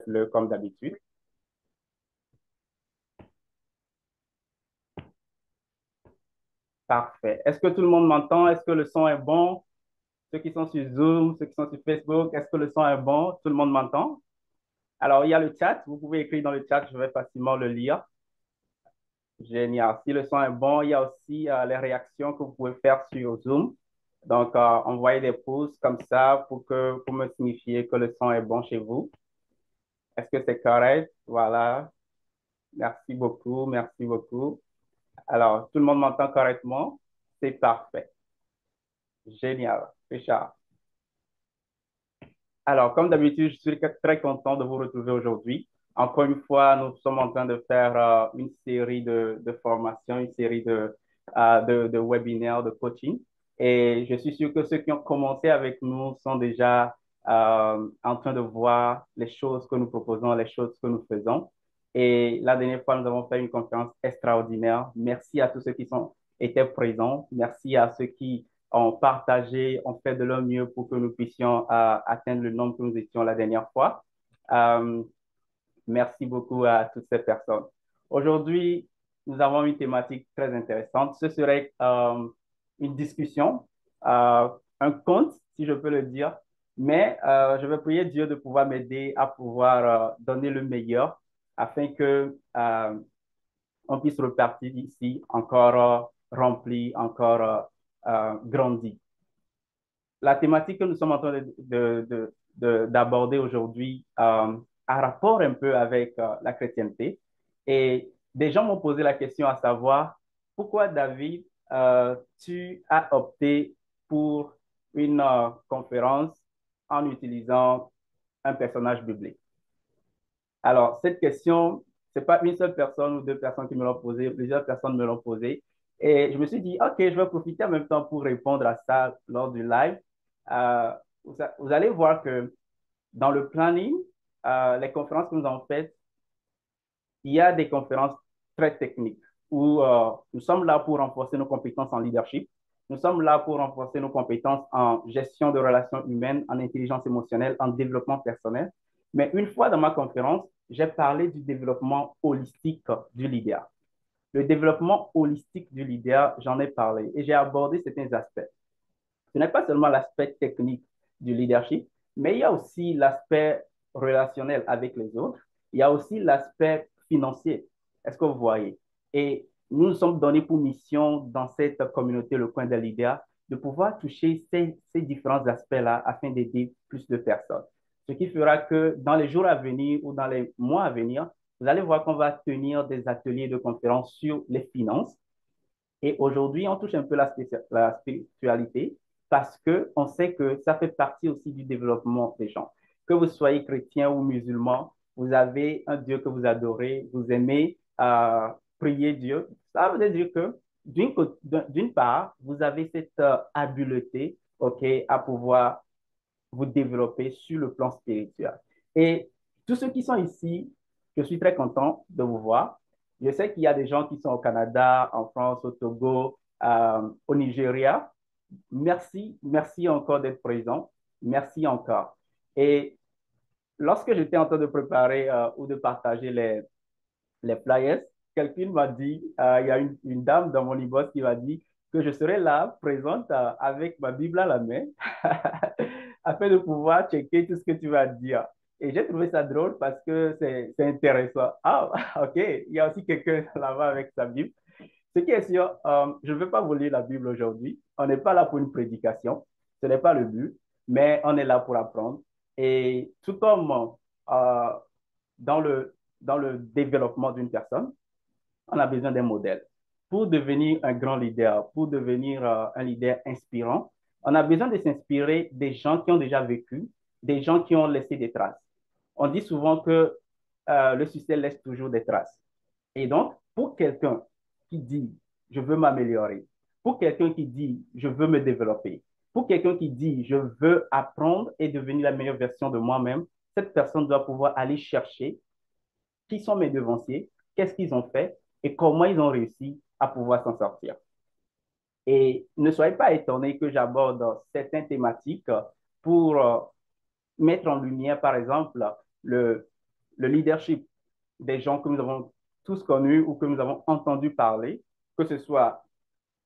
faites-le comme d'habitude. Parfait. Est-ce que tout le monde m'entend? Est-ce que le son est bon? Ceux qui sont sur Zoom, ceux qui sont sur Facebook, est-ce que le son est bon? Tout le monde m'entend? Alors, il y a le chat. Vous pouvez écrire dans le chat, je vais facilement le lire. Génial. Si le son est bon, il y a aussi les réactions que vous pouvez faire sur Zoom. Donc, envoyez des pouces comme ça pour me signifier que le son est bon chez vous. Est-ce que c'est correct? Voilà. Merci beaucoup. Merci beaucoup. Alors, tout le monde m'entend correctement? C'est parfait. Génial. Richard. Alors, comme d'habitude, je suis très content de vous retrouver aujourd'hui. Encore une fois, nous sommes en train de faire une série de formations, une série de webinaires, de coaching. Et je suis sûr que ceux qui ont commencé avec nous sont déjà en train de voir les choses que nous proposons, les choses que nous faisons. Et la dernière fois, nous avons fait une conférence extraordinaire. Merci à tous ceux qui étaient présents. Merci à ceux qui ont partagé, ont fait de leur mieux pour que nous puissions atteindre le nombre que nous étions la dernière fois. Euh, Merci beaucoup à toutes ces personnes. Aujourd'hui, nous avons une thématique très intéressante. Ce serait une discussion, un conte, si je peux le dire, mais je vais prier Dieu de pouvoir m'aider à pouvoir donner le meilleur afin que on puisse repartir ici encore rempli, encore grandi. La thématique que nous sommes en train d'aborder aujourd'hui a rapport un peu avec la chrétienté. Et des gens m'ont posé la question à savoir pourquoi, David, tu as opté pour une conférence en utilisant un personnage biblique. Alors, cette question, c'est pas une seule personne ou deux personnes qui me l'ont posée, plusieurs personnes me l'ont posée. Et je me suis dit, OK, je vais profiter en même temps pour répondre à ça lors du live. Euh, vous allez voir que dans le planning, les conférences que nous avons faites, il y a des conférences très techniques où nous sommes là pour renforcer nos compétences en leadership. Nous sommes là pour renforcer nos compétences en gestion de relations humaines, en intelligence émotionnelle, en développement personnel. Mais une fois dans ma conférence, j'ai parlé du développement holistique du leader. Le développement holistique du leader, j'en ai parlé et j'ai abordé certains aspects. Ce n'est pas seulement l'aspect technique du leadership, mais il y a aussi l'aspect relationnel avec les autres. Il y a aussi l'aspect financier. Est-ce que vous voyez? Et nous nous sommes donnés pour mission dans cette communauté, le coin des leaders, de pouvoir toucher ces différents aspects-là afin d'aider plus de personnes. Ce qui fera que dans les jours à venir ou dans les mois à venir, vous allez voir qu'on va tenir des ateliers de conférences sur les finances. Et aujourd'hui, on touche un peu la spiritualité parce qu'on sait que ça fait partie aussi du développement des gens. Que vous soyez chrétien ou musulman, vous avez un Dieu que vous adorez, vous aimez prier Dieu. Ça veut dire que d'une part, vous avez cette habileté, OK, à pouvoir vous développer sur le plan spirituel. Et tous ceux qui sont ici, je suis très content de vous voir. Je sais qu'il y a des gens qui sont au Canada, en France, au Togo, au Nigeria. Merci, merci encore d'être présent. Merci encore. Et lorsque j'étais en train de préparer ou de partager les flyers, quelqu'un m'a dit, il y a une dame dans mon inbox qui m'a dit que je serais là, présente avec ma Bible à la main, afin de pouvoir checker tout ce que tu vas dire. Et j'ai trouvé ça drôle parce que c'est intéressant. Ah, OK, il y a aussi quelqu'un là-bas avec sa Bible. Ce qui est sûr, je ne veux pas vous lire la Bible aujourd'hui. On n'est pas là pour une prédication. Ce n'est pas le but, mais on est là pour apprendre. Et tout comme dans dans le développement d'une personne, on a besoin d'un modèle. Pour devenir un grand leader, pour devenir un leader inspirant, on a besoin de s'inspirer des gens qui ont déjà vécu, des gens qui ont laissé des traces. On dit souvent que le succès laisse toujours des traces. Et donc, pour quelqu'un qui dit, je veux m'améliorer, pour quelqu'un qui dit, je veux me développer, pour quelqu'un qui dit, je veux apprendre et devenir la meilleure version de moi-même, cette personne doit pouvoir aller chercher qui sont mes devanciers, qu'est-ce qu'ils ont fait et comment ils ont réussi à pouvoir s'en sortir. Et ne soyez pas étonnés que j'aborde certaines thématiques pour mettre en lumière, par exemple, le, le leadership des gens que nous avons tous connus ou que nous avons entendu parler, que ce soit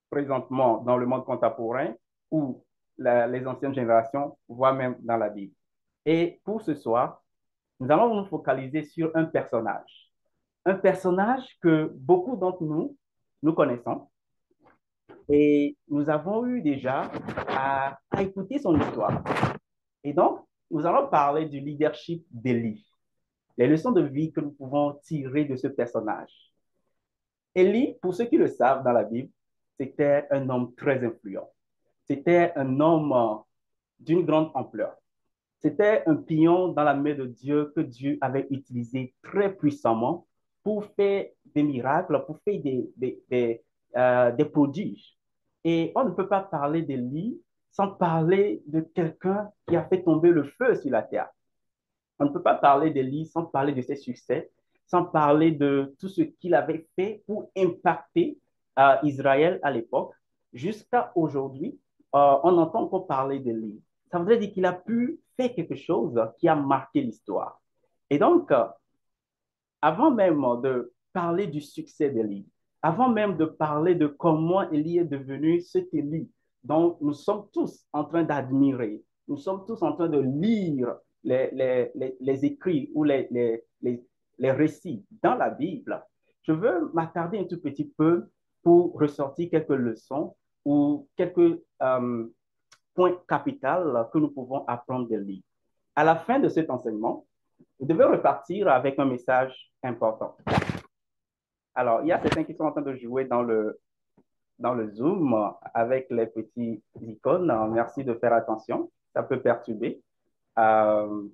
présentement dans le monde contemporain ou les anciennes générations, voire même dans la Bible. Et pour ce soir, nous allons nous focaliser sur un personnage. Un personnage que beaucoup d'entre nous, nous connaissons. Et nous avons eu déjà à écouter son histoire. Et donc, nous allons parler du leadership d'Élie, les leçons de vie que nous pouvons tirer de ce personnage. Élie, pour ceux qui le savent dans la Bible, c'était un homme très influent. C'était un homme d'une grande ampleur. C'était un pion dans la main de Dieu que Dieu avait utilisé très puissamment pour faire des miracles, pour faire des prodiges. Et on ne peut pas parler d'Élie sans parler de quelqu'un qui a fait tomber le feu sur la terre. On ne peut pas parler d'Élie sans parler de ses succès, sans parler de tout ce qu'il avait fait pour impacter Israël à l'époque. Jusqu'à aujourd'hui, on entend encore parler d'Élie. Ça voudrait dire qu'il a pu faire quelque chose qui a marqué l'histoire. Et donc, avant même de parler du succès d'Élie, avant même de parler de comment Élie est devenu cet Élie dont nous sommes tous en train d'admirer, nous sommes tous en train de lire les écrits ou les récits dans la Bible, je veux m'attarder un tout petit peu pour ressortir quelques leçons ou quelques points capitaux que nous pouvons apprendre d'Élie. À la fin de cet enseignement, vous devez repartir avec un message important. Alors, il y a certains qui sont en train de jouer dans le Zoom avec les petits icônes. Merci de faire attention. Ça peut perturber. Euh,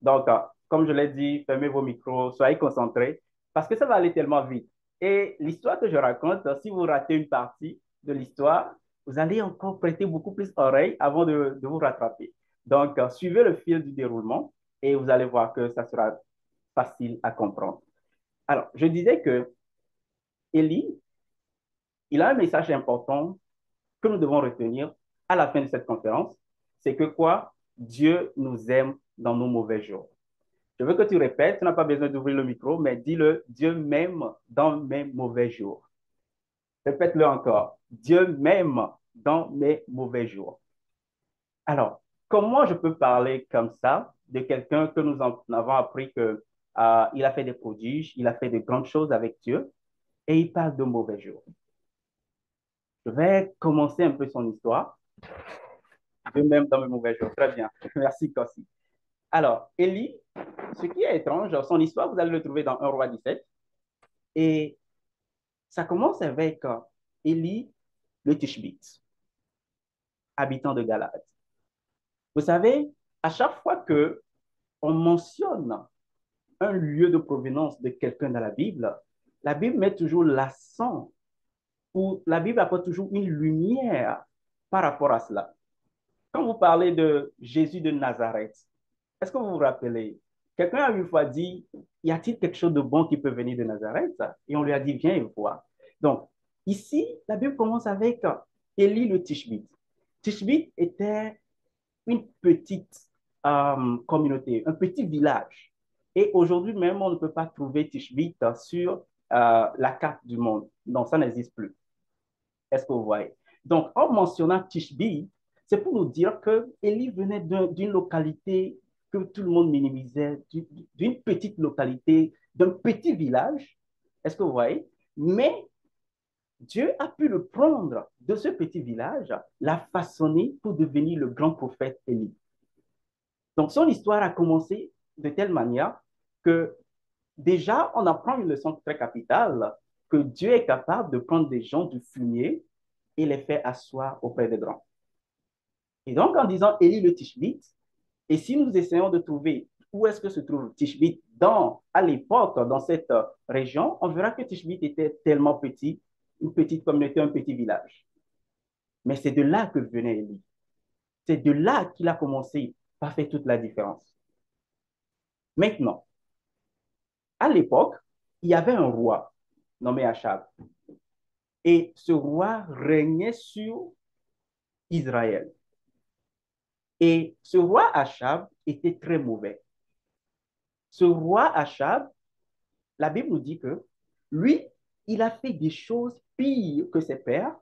donc, comme je l'ai dit, fermez vos micros, soyez concentrés parce que ça va aller tellement vite. Et l'histoire que je raconte, si vous ratez une partie de l'histoire, vous allez encore prêter beaucoup plus oreille avant de vous rattraper. Donc, suivez le fil du déroulement et vous allez voir que ça sera facile à comprendre. Alors, je disais que Élie, il a un message important que nous devons retenir à la fin de cette conférence. C'est que quoi? Dieu nous aime dans nos mauvais jours. Je veux que tu répètes, tu n'as pas besoin d'ouvrir le micro, mais dis-le, Dieu m'aime dans mes mauvais jours. Répète-le encore, Dieu m'aime dans mes mauvais jours. Alors, comment je peux parler comme ça de quelqu'un que nous en avons appris que il a fait des prodiges, il a fait de grandes choses avec Dieu, et il parle de mauvais jours. Je vais commencer un peu son histoire, de même dans mes mauvais jours. Très bien. Merci, Kossi. Alors, Élie, ce qui est étrange, son histoire, vous allez le trouver dans 1 roi 17. Et ça commence avec Élie le Tishbite, habitant de Galade. Vous savez, à chaque fois que on mentionne un lieu de provenance de quelqu'un dans la Bible met toujours l'accent ou la Bible apporte toujours une lumière par rapport à cela. Quand vous parlez de Jésus de Nazareth, est-ce que vous vous rappelez? Quelqu'un a une fois dit, y a-t-il quelque chose de bon qui peut venir de Nazareth? Et on lui a dit, viens et vois. Donc, ici, la Bible commence avec Élie le Tishbite. Tishbite était une petite communauté, un petit village. Et aujourd'hui même, on ne peut pas trouver Tishbite sur la carte du monde. Donc, ça n'existe plus. Est-ce que vous voyez? Donc, en mentionnant Tishbite, c'est pour nous dire que Élie venait d'une localité que tout le monde minimisait, d'une petite localité, d'un petit village. Est-ce que vous voyez? Mais Dieu a pu le prendre de ce petit village, l'a façonné pour devenir le grand prophète Élie. Donc, son histoire a commencé de telle manière que déjà, on apprend une leçon très capitale, que Dieu est capable de prendre des gens du fumier et les faire asseoir auprès des grands. Et donc, en disant Élie le Tishbite, et si nous essayons de trouver où est-ce que se trouve Tishbite à l'époque, dans cette région, on verra que Tishbite était tellement petit, une petite communauté, un petit village. Mais c'est de là que venait Élie. C'est de là qu'il a commencé à faire toute la différence. Maintenant, à l'époque, il y avait un roi nommé Achab. Et ce roi régnait sur Israël. Et ce roi Achab était très mauvais. Ce roi Achab, la Bible nous dit que lui, il a fait des choses pires que ses pères.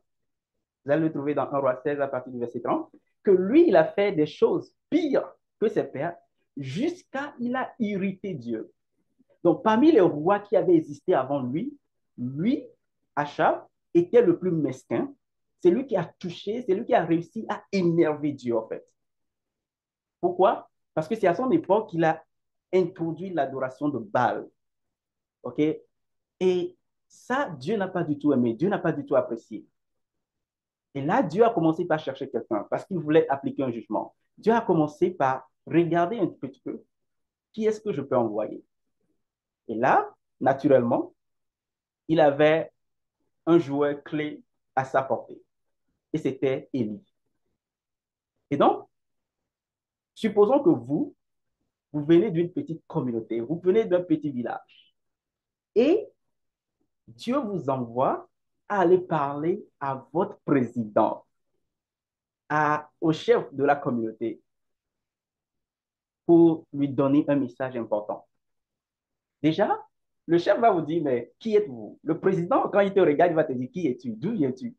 Vous allez le trouver dans 1 roi 16 à partir du verset 30, que lui, il a fait des choses pires que ses pères jusqu'à il a irrité Dieu. Donc, parmi les rois qui avaient existé avant lui, Achab, était le plus mesquin. C'est lui qui a touché, c'est lui qui a réussi à énerver Dieu, en fait. Pourquoi? Parce que c'est à son époque qu'il a introduit l'adoration de Baal. OK? Et ça, Dieu n'a pas du tout aimé, Dieu n'a pas du tout apprécié. Et là, Dieu a commencé par chercher quelqu'un parce qu'il voulait appliquer un jugement. Dieu a commencé par regarder un petit peu qui est-ce que je peux envoyer. Et là, naturellement, il avait un joueur clé à sa portée. Et c'était Élie. Et donc, supposons que vous venez d'une petite communauté, vous venez d'un petit village. Et Dieu vous envoie à aller parler à votre président, au chef de la communauté, pour lui donner un message important. Déjà, le chef va vous dire, mais qui êtes-vous? Le président, quand il te regarde, il va te dire, qui es-tu? D'où viens-tu?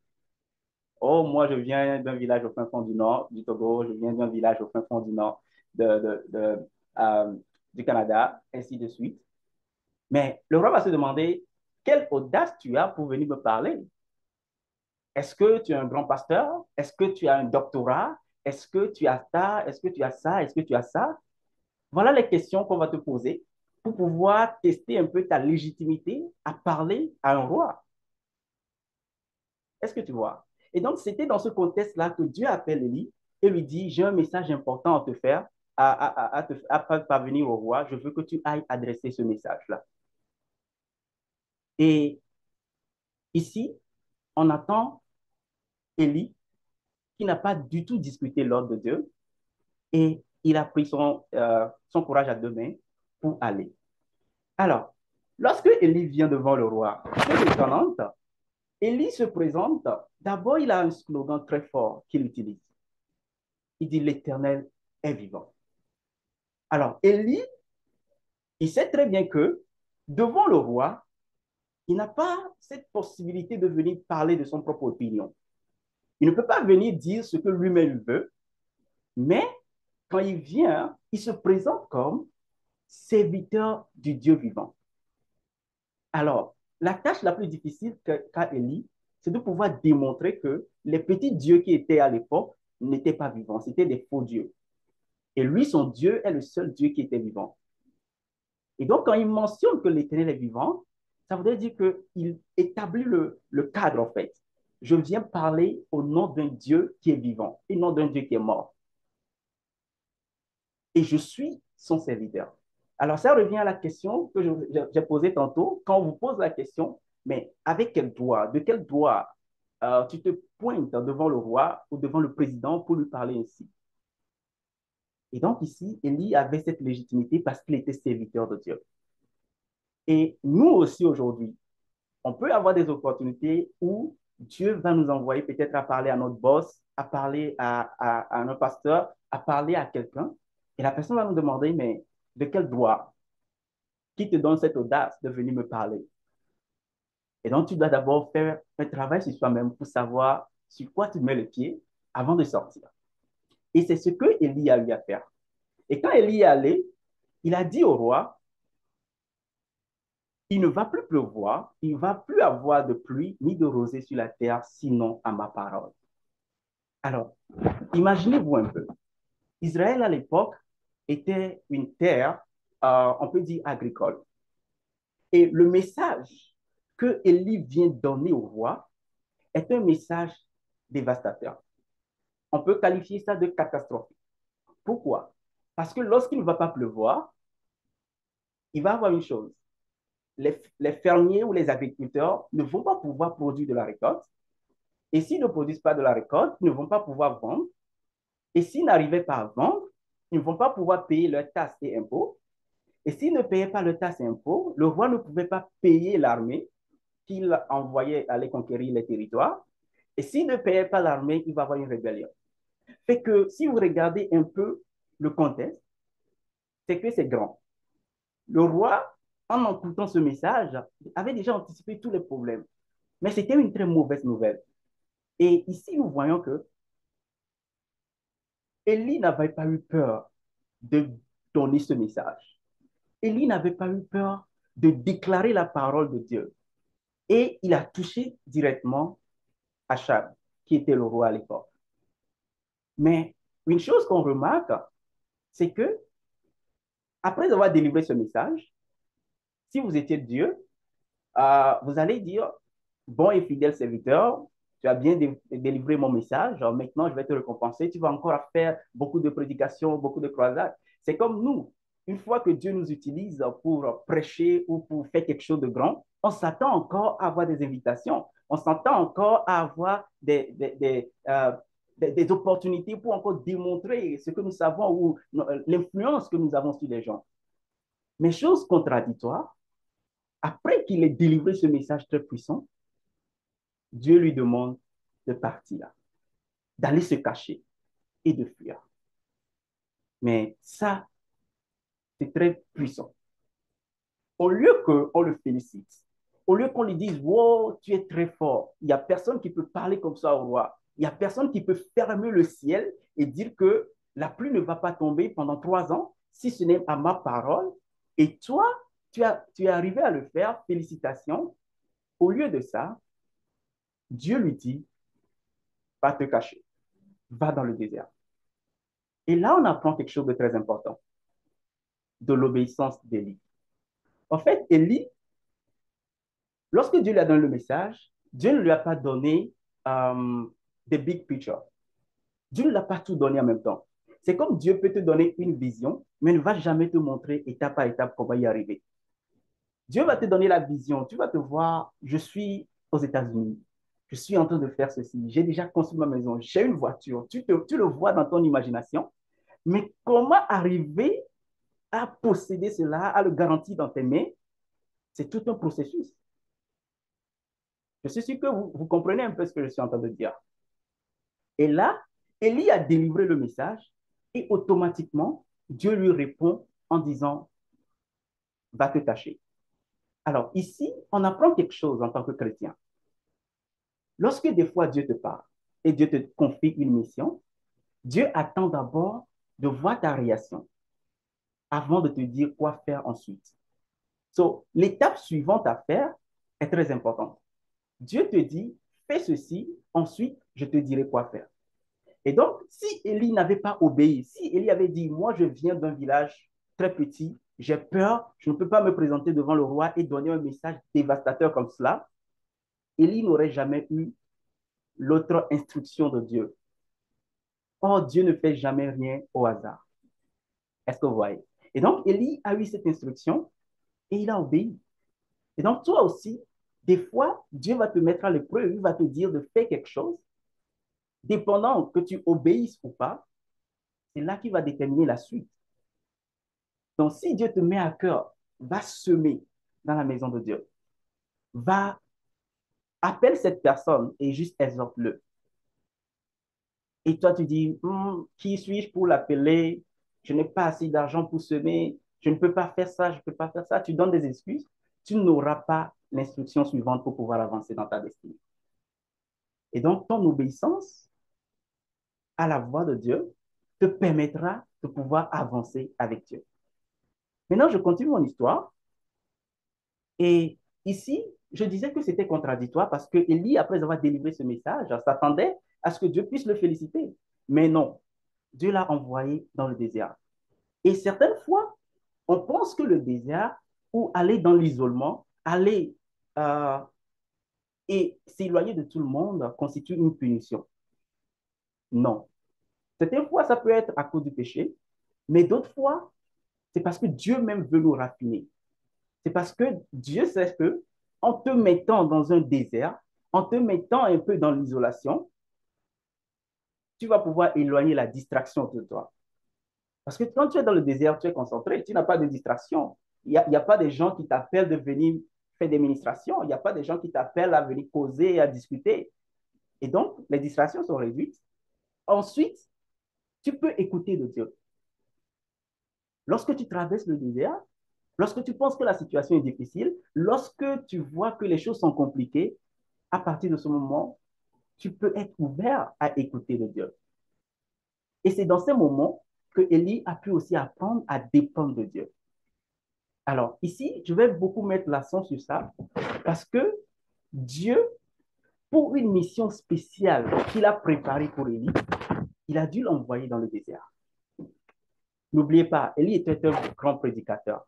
Oh, moi, je viens d'un village au fin fond du nord du Togo, je viens d'un village au fin fond du nord euh, du Canada, ainsi de suite. Mais le roi va se demander, quelle audace tu as pour venir me parler? Est-ce que tu es un grand pasteur? Est-ce que tu as un doctorat? Est-ce que tu as ça? Est-ce que tu as ça? Est-ce que tu as ça? Voilà les questions qu'on va te poser pour pouvoir tester un peu ta légitimité à parler à un roi. Est-ce que tu vois? Et donc, c'était dans ce contexte-là que Dieu appelle Élie et lui dit, j'ai un message important à te faire, à parvenir au roi. Je veux que tu ailles adresser ce message-là. Et ici, on attend Élie qui n'a pas du tout discuté l'ordre de Dieu et il a pris son courage à deux mains pour aller. Alors, lorsque Élie vient devant le roi, chose étonnante, Élie se présente. D'abord, il a un slogan très fort qu'il utilise. Il dit, l'Éternel est vivant. Alors, Élie, il sait très bien que devant le roi, il n'a pas cette possibilité de venir parler de son propre opinion. Il ne peut pas venir dire ce que lui-même veut, mais quand il vient, il se présente comme serviteur du Dieu vivant. Alors, la tâche la plus difficile qu'a Élie, c'est de pouvoir démontrer que les petits dieux qui étaient à l'époque n'étaient pas vivants, c'était des faux dieux. Et lui, son Dieu, est le seul Dieu qui était vivant. Et donc, quand il mentionne que l'Éternel est vivant, ça voudrait dire qu'il établit le cadre, en fait. Je viens parler au nom d'un Dieu qui est vivant et non d'un Dieu qui est mort. Et je suis son serviteur. Alors, ça revient à la question que j'ai posée tantôt. Quand on vous pose la question, mais avec quel droit, de quel droit tu te pointes devant le roi ou devant le président pour lui parler ainsi? Et donc ici, Élie avait cette légitimité parce qu'il était serviteur de Dieu. Et nous aussi aujourd'hui, on peut avoir des opportunités où Dieu va nous envoyer peut-être à parler à notre boss, à parler à un pasteur, à parler à quelqu'un. Et la personne va nous demander, mais de quel droit? Qui te donne cette audace de venir me parler? Et donc, tu dois d'abord faire un travail sur soi-même pour savoir sur quoi tu mets le pied avant de sortir. Et c'est ce que Élie a eu à faire. Et quand Élie est allé, il a dit au roi, il ne va plus pleuvoir, il ne va plus avoir de pluie ni de rosée sur la terre, sinon à ma parole. Alors, imaginez-vous un peu. Israël à l'époque était une terre, on peut dire agricole. Et le message que Élie vient donner au roi est un message dévastateur. On peut qualifier ça de catastrophique. Pourquoi? Parce que lorsqu'il ne va pas pleuvoir, il va avoir une chose. Les fermiers ou les agriculteurs ne vont pas pouvoir produire de la récolte. Et s'ils ne produisent pas de la récolte, ils ne vont pas pouvoir vendre. Et s'ils n'arrivaient pas à vendre, ils ne vont pas pouvoir payer leurs taxes et impôts. Et s'ils ne payaient pas leurs taxes et impôts, le roi ne pouvait pas payer l'armée qu'il envoyait aller conquérir les territoires. Et s'il ne payait pas l'armée, il va y avoir une rébellion. Fait que si vous regardez un peu le contexte, c'est que c'est grand. Le roi, en écoutant ce message, avait déjà anticipé tous les problèmes. Mais c'était une très mauvaise nouvelle. Et ici, nous voyons que Élie n'avait pas eu peur de donner ce message. Élie n'avait pas eu peur de déclarer la parole de Dieu. Et il a touché directement Achab, qui était le roi à l'époque. Mais une chose qu'on remarque, c'est que après avoir délivré ce message, si vous étiez Dieu, vous allez dire, bon et fidèle serviteur, tu as bien délivré mon message, maintenant je vais te récompenser, tu vas encore faire beaucoup de prédications, beaucoup de croisades. C'est comme nous, une fois que Dieu nous utilise pour prêcher ou pour faire quelque chose de grand, on s'attend encore à avoir des invitations, on s'attend encore à avoir des opportunités pour encore démontrer ce que nous savons ou l'influence que nous avons sur les gens. Mais chose contradictoire, après qu'il ait délivré ce message très puissant, Dieu lui demande de partir, d'aller se cacher et de fuir. Mais ça, c'est très puissant. Au lieu qu'on le félicite, au lieu qu'on lui dise, wow, tu es très fort, il n'y a personne qui peut parler comme ça au roi, il n'y a personne qui peut fermer le ciel et dire que la pluie ne va pas tomber pendant 3 ans si ce n'est à ma parole. Et toi, tu es arrivé à le faire, félicitations. Au lieu de ça, Dieu lui dit, va te cacher, va dans le désert. Et là, on apprend quelque chose de très important, de l'obéissance d'Élie. En fait, Élie, lorsque Dieu lui a donné le message, Dieu ne lui a pas donné des big picture. Dieu ne l'a pas tout donné en même temps. C'est comme Dieu peut te donner une vision, mais ne va jamais te montrer étape par étape comment y arriver. Dieu va te donner la vision. Tu vas te voir, je suis aux États-Unis. Je suis en train de faire ceci. J'ai déjà construit ma maison. J'ai une voiture. Tu le vois dans ton imagination. Mais comment arriver à posséder cela, à le garantir dans tes mains, c'est tout un processus. Je suis sûr que vous comprenez un peu ce que je suis en train de dire. Et là, Élie a délivré le message et automatiquement, Dieu lui répond en disant, va te cacher. Alors ici, on apprend quelque chose en tant que chrétien. Lorsque des fois Dieu te parle et Dieu te confie une mission, Dieu attend d'abord de voir ta réaction avant de te dire quoi faire ensuite. So, l'étape suivante à faire est très importante. Dieu te dit, fais ceci, ensuite je te dirai quoi faire. Et donc, si Élie n'avait pas obéi, si Élie avait dit, moi je viens d'un village très petit, j'ai peur, je ne peux pas me présenter devant le roi et donner un message dévastateur comme cela, Élie n'aurait jamais eu l'autre instruction de Dieu. Or, Dieu ne fait jamais rien au hasard. Est-ce que vous voyez? Et donc, Élie a eu cette instruction et il a obéi. Et donc, toi aussi, des fois, Dieu va te mettre à l'épreuve, il va te dire de faire quelque chose. Dépendant que tu obéisses ou pas, c'est là qu'il va déterminer la suite. Donc, si Dieu te met à cœur, va semer dans la maison de Dieu. Va, appelle cette personne et juste exhorte-le. Et toi, tu dis, qui suis-je pour l'appeler? Je n'ai pas assez d'argent pour semer. Je ne peux pas faire ça, je ne peux pas faire ça. Tu donnes des excuses. Tu n'auras pas l'instruction suivante pour pouvoir avancer dans ta destinée. Et donc, ton obéissance à la voix de Dieu te permettra de pouvoir avancer avec Dieu. Maintenant, je continue mon histoire. Et ici, je disais que c'était contradictoire parce que Élie, après avoir délivré ce message, s'attendait à ce que Dieu puisse le féliciter. Mais non, Dieu l'a envoyé dans le désert. Et certaines fois, on pense que le désert ou aller dans l'isolement, aller euh, et s'éloigner de tout le monde constitue une punition. Non. Certaines fois, ça peut être à cause du péché, mais d'autres fois, c'est parce que Dieu même veut nous raffiner. C'est parce que Dieu sait que en te mettant dans un désert, en te mettant un peu dans l'isolation, tu vas pouvoir éloigner la distraction de toi. Parce que quand tu es dans le désert, tu es concentré, tu n'as pas de distraction. Il y a pas des gens qui t'appellent de venir faire des ministrations. Il n'y a pas des gens qui t'appellent à venir causer, à discuter. Et donc, les distractions sont réduites. Ensuite, tu peux écouter de Dieu. Lorsque tu traverses le désert, Lorsque tu penses que la situation est difficile, lorsque tu vois que les choses sont compliquées, à partir de ce moment, tu peux être ouvert à écouter le Dieu. Et c'est dans ces moments que Élie a pu aussi apprendre à dépendre de Dieu. Alors ici, je vais beaucoup mettre l'accent sur ça parce que Dieu, pour une mission spéciale qu'il a préparée pour Élie, il a dû l'envoyer dans le désert. N'oubliez pas, Élie était un grand prédicateur.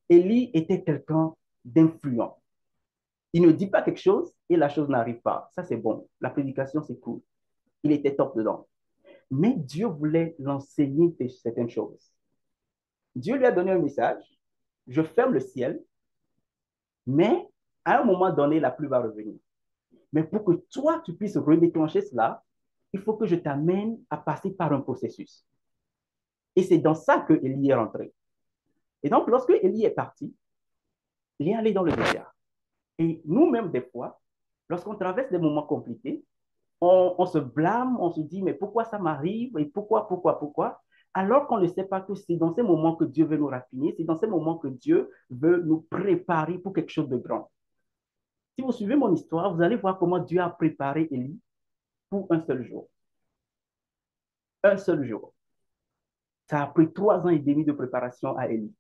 Élie était quelqu'un d'influent. Il ne dit pas quelque chose et la chose n'arrive pas. Ça, c'est bon. La prédication, c'est cool. Il était top dedans. Mais Dieu voulait l'enseigner certaines choses. Dieu lui a donné un message. Je ferme le ciel, mais à un moment donné, la pluie va revenir. Mais pour que toi, tu puisses redéclencher cela, il faut que je t'amène à passer par un processus. Et c'est dans ça que Élie est rentré. Et donc, lorsque Élie est parti, il est allé dans le désert. Et nous-mêmes, des fois, lorsqu'on traverse des moments compliqués, on se blâme, on se dit, mais pourquoi ça m'arrive et pourquoi, alors qu'on ne sait pas que c'est dans ces moments que Dieu veut nous raffiner, c'est dans ces moments que Dieu veut nous préparer pour quelque chose de grand. Si vous suivez mon histoire, vous allez voir comment Dieu a préparé Élie pour un seul jour. Un seul jour. Ça a pris 3 ans et demi de préparation à Élie.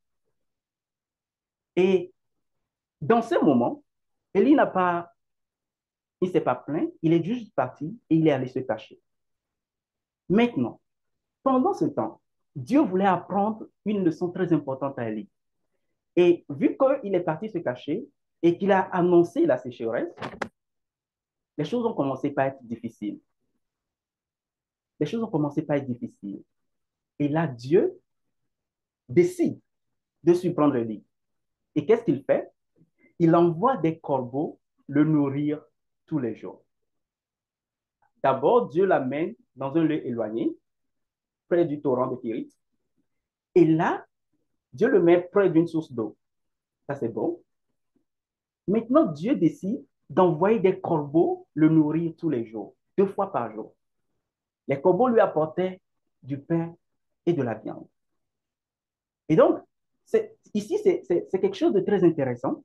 Et dans ce moment, Élie il ne s'est pas plaint, il est juste parti et il est allé se cacher. Maintenant, pendant ce temps, Dieu voulait apprendre une leçon très importante à Élie. Et vu qu'il est parti se cacher et qu'il a annoncé la sécheresse, les choses ont commencé par être difficiles. Les choses ont commencé par être difficiles. Et là, Dieu décide de surprendre Élie. Et qu'est-ce qu'il fait? Il envoie des corbeaux le nourrir tous les jours. D'abord, Dieu l'amène dans un lieu éloigné, près du torrent de Kérit. Et là, Dieu le met près d'une source d'eau. Ça, c'est bon. Maintenant, Dieu décide d'envoyer des corbeaux le nourrir tous les jours, 2 fois par jour. Les corbeaux lui apportaient du pain et de la viande. Et donc, ici, c'est quelque chose de très intéressant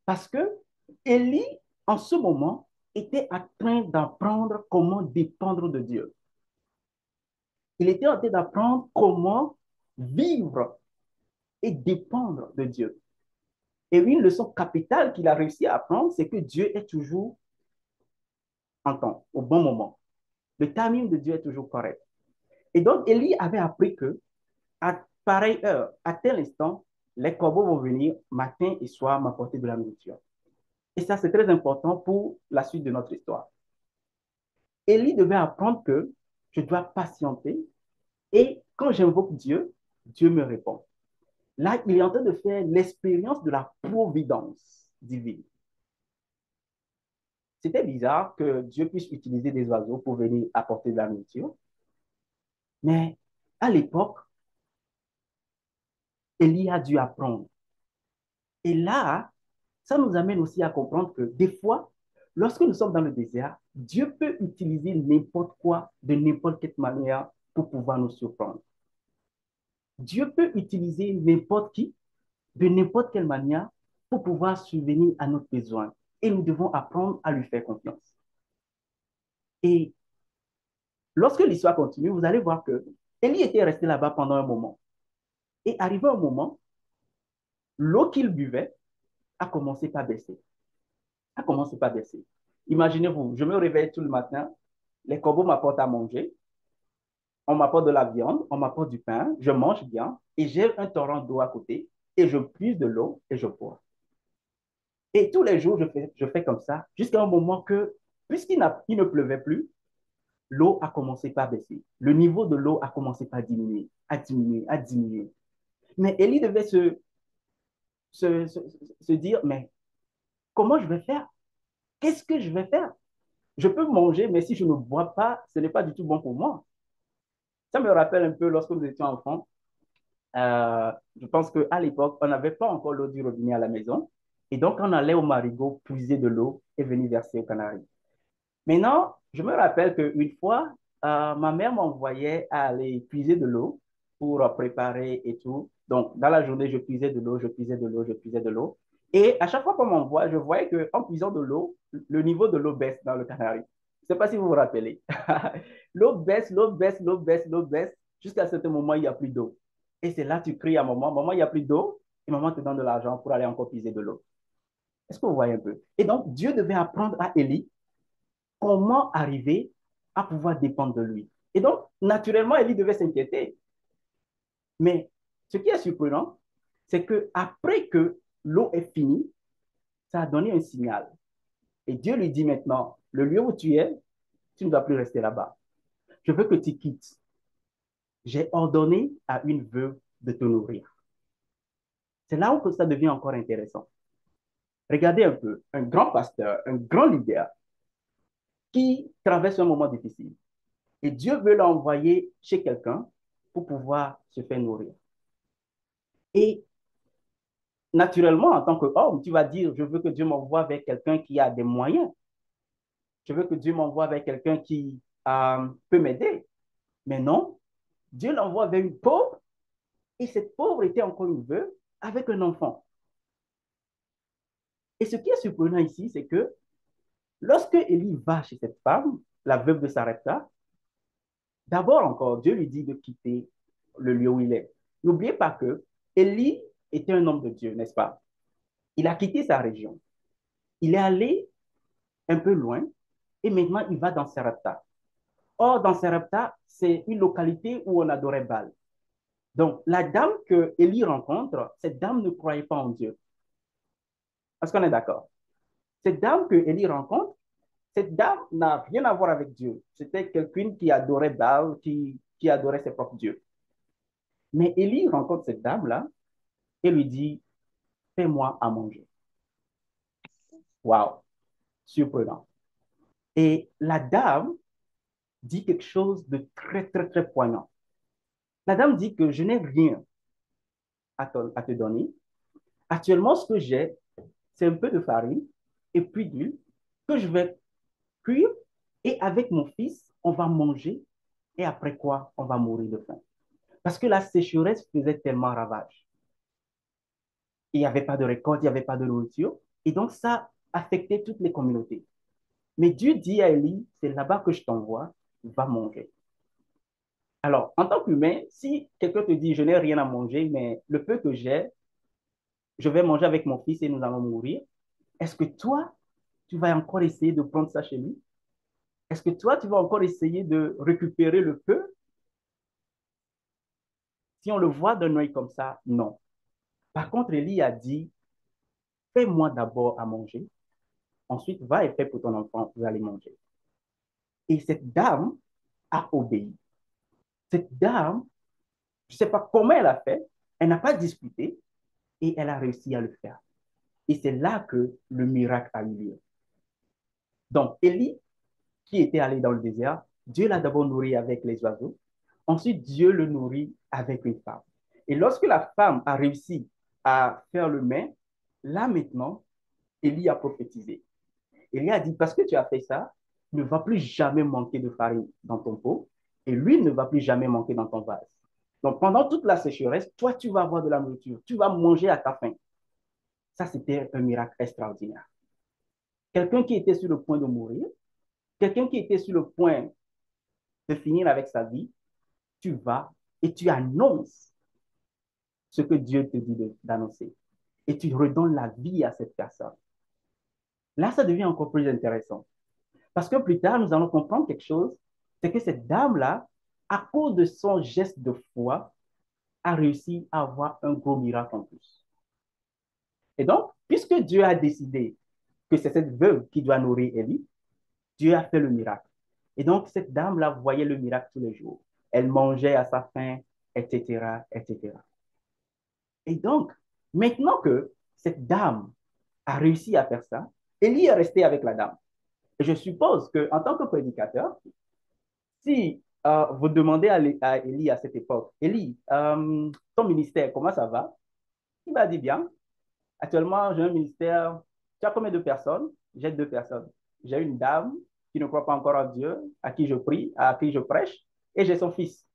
parce que Élie, en ce moment, était en train d'apprendre comment dépendre de Dieu. Il était en train d'apprendre comment vivre et dépendre de Dieu. Et une leçon capitale qu'il a réussi à apprendre, c'est que Dieu est toujours en temps, au bon moment. Le timing de Dieu est toujours correct. Et donc, Élie avait appris que à pareille heure, à tel instant, les corbeaux vont venir matin et soir m'apporter de la nourriture. Et ça, c'est très important pour la suite de notre histoire. Élie devait apprendre que je dois patienter et quand j'invoque Dieu, Dieu me répond. Là, il est en train de faire l'expérience de la providence divine. C'était bizarre que Dieu puisse utiliser des oiseaux pour venir apporter de la nourriture, mais à l'époque, Élie a dû apprendre. Et là, ça nous amène aussi à comprendre que des fois, lorsque nous sommes dans le désert, Dieu peut utiliser n'importe quoi de n'importe quelle manière pour pouvoir nous surprendre. Dieu peut utiliser n'importe qui de n'importe quelle manière pour pouvoir subvenir à notre besoin. Et nous devons apprendre à lui faire confiance. Et lorsque l'histoire continue, vous allez voir que Élie était resté là-bas pendant un moment. Et arrivé un moment, l'eau qu'il buvait a commencé par baisser. A commencé par baisser. Imaginez-vous, je me réveille tout le matin, les corbeaux m'apportent à manger, on m'apporte de la viande, on m'apporte du pain, je mange bien et j'ai un torrent d'eau à côté et je puise de l'eau et je bois. Et tous les jours, je fais comme ça jusqu'à un moment que, il ne pleuvait plus, l'eau a commencé par baisser. Le niveau de l'eau a commencé par diminuer, à diminuer, à diminuer. Mais Élie devait se dire, mais comment je vais faire? Qu'est-ce que je vais faire? Je peux manger, mais si je ne bois pas, ce n'est pas du tout bon pour moi. Ça me rappelle un peu lorsque nous étions enfants. Je pense qu'à l'époque, on n'avait pas encore l'eau du robinet à la maison. Et donc, on allait au marigot puiser de l'eau et venir verser aux Canaries. Maintenant, je me rappelle qu'une fois, ma mère m'envoyait aller puiser de l'eau pour préparer et tout. Donc, dans la journée, je puisais de l'eau, je puisais de l'eau, je puisais de l'eau. Et à chaque fois qu'on m'envoie, je voyais qu'en puisant de l'eau, le niveau de l'eau baisse dans le Canari. Je ne sais pas si vous vous rappelez. L'eau baisse, l'eau baisse, l'eau baisse, l'eau baisse, jusqu'à un certain moment, il n'y a plus d'eau. Et c'est là que tu cries à maman, maman, il n'y a plus d'eau, et maman te donne de l'argent pour aller encore puiser de l'eau. Est-ce que vous voyez un peu? Et donc, Dieu devait apprendre à Élie comment arriver à pouvoir dépendre de lui. Et donc, naturellement, Élie devait s'inquiéter. Mais ce qui est surprenant, c'est que après que l'eau est finie, ça a donné un signal. Et Dieu lui dit maintenant, le lieu où tu es, tu ne dois plus rester là-bas. Je veux que tu quittes. J'ai ordonné à une veuve de te nourrir. C'est là où ça devient encore intéressant. Regardez un peu, un grand pasteur, un grand leader qui traverse un moment difficile. Et Dieu veut l'envoyer chez quelqu'un pour pouvoir se faire nourrir. Et naturellement, en tant qu'homme, tu vas dire, je veux que Dieu m'envoie vers quelqu'un qui a des moyens. Je veux que Dieu m'envoie vers quelqu'un qui peut m'aider. Mais non, Dieu l'envoie vers une pauvre, et cette pauvre était encore une veuve avec un enfant. Et ce qui est surprenant ici, c'est que lorsque Élie va chez cette femme, la veuve de Sarepta, d'abord encore, Dieu lui dit de quitter le lieu où il est. N'oubliez pas que Élie était un homme de Dieu, n'est-ce pas? Il a quitté sa région. Il est allé un peu loin et maintenant il va dans Sarepta. Or, dans Sarepta, c'est une localité où on adorait Baal. Donc, la dame que Élie rencontre, cette dame ne croyait pas en Dieu. Est-ce qu'on est d'accord? Cette dame que Élie rencontre, cette dame n'a rien à voir avec Dieu. C'était quelqu'une qui adorait Baal, qui adorait ses propres dieux. Mais Élie rencontre cette dame-là et lui dit, fais-moi à manger. Waouh, surprenant. Et la dame dit quelque chose de très, très, très poignant. La dame dit que je n'ai rien à te donner. Actuellement, ce que j'ai, c'est un peu de farine et puis d'huile que je vais cuire et avec mon fils, on va manger et après quoi, on va mourir de faim. Parce que la sécheresse faisait tellement ravage. Il n'y avait pas de récolte, il n'y avait pas de nourriture. Et donc, ça affectait toutes les communautés. Mais Dieu dit à Élie, c'est là-bas que je t'envoie, va manger. Alors, en tant qu'humain, si quelqu'un te dit, je n'ai rien à manger, mais le peu que j'ai, je vais manger avec mon fils et nous allons mourir, est-ce que toi, tu vas encore essayer de prendre ça chez lui? Est-ce que toi, tu vas encore essayer de récupérer le peu? Si on le voit d'un œil comme ça, non. Par contre, Élie a dit, fais-moi d'abord à manger, ensuite va et fais pour ton enfant, vous allez manger. Et cette dame a obéi. Cette dame, je ne sais pas comment elle a fait, elle n'a pas discuté et elle a réussi à le faire. Et c'est là que le miracle a eu lieu. Donc, Élie, qui était allé dans le désert, Dieu l'a d'abord nourri avec les oiseaux. Ensuite, Dieu le nourrit avec une femme. Et lorsque la femme a réussi à faire le main, là maintenant, Élie a prophétisé. Élie a dit, parce que tu as fait ça, il ne va plus jamais manquer de farine dans ton pot et l'huile ne va plus jamais manquer dans ton vase. Donc, pendant toute la sécheresse, toi, tu vas avoir de la nourriture. Tu vas manger à ta faim. Ça, c'était un miracle extraordinaire. Quelqu'un qui était sur le point de mourir, quelqu'un qui était sur le point de finir avec sa vie, tu vas et tu annonces ce que Dieu te dit d'annoncer. Et tu redonnes la vie à cette personne. Là, ça devient encore plus intéressant. Parce que plus tard, nous allons comprendre quelque chose, c'est que cette dame-là, à cause de son geste de foi, a réussi à avoir un gros miracle en plus. Et donc, puisque Dieu a décidé que c'est cette veuve qui doit nourrir Élie, Dieu a fait le miracle. Et donc, cette dame-là voyait le miracle tous les jours. Elle mangeait à sa faim, etc., etc. Et donc, maintenant que cette dame a réussi à faire ça, Élie est resté avec la dame. Et je suppose qu'en tant que prédicateur, si vous demandez à Élie à cette époque, Élie, ton ministère, comment ça va? Il m'a dit bien. Actuellement, j'ai un ministère. Tu as combien de personnes? J'ai deux personnes. J'ai une dame qui ne croit pas encore en Dieu, à qui je prie, à qui je prêche, et j'ai son fils.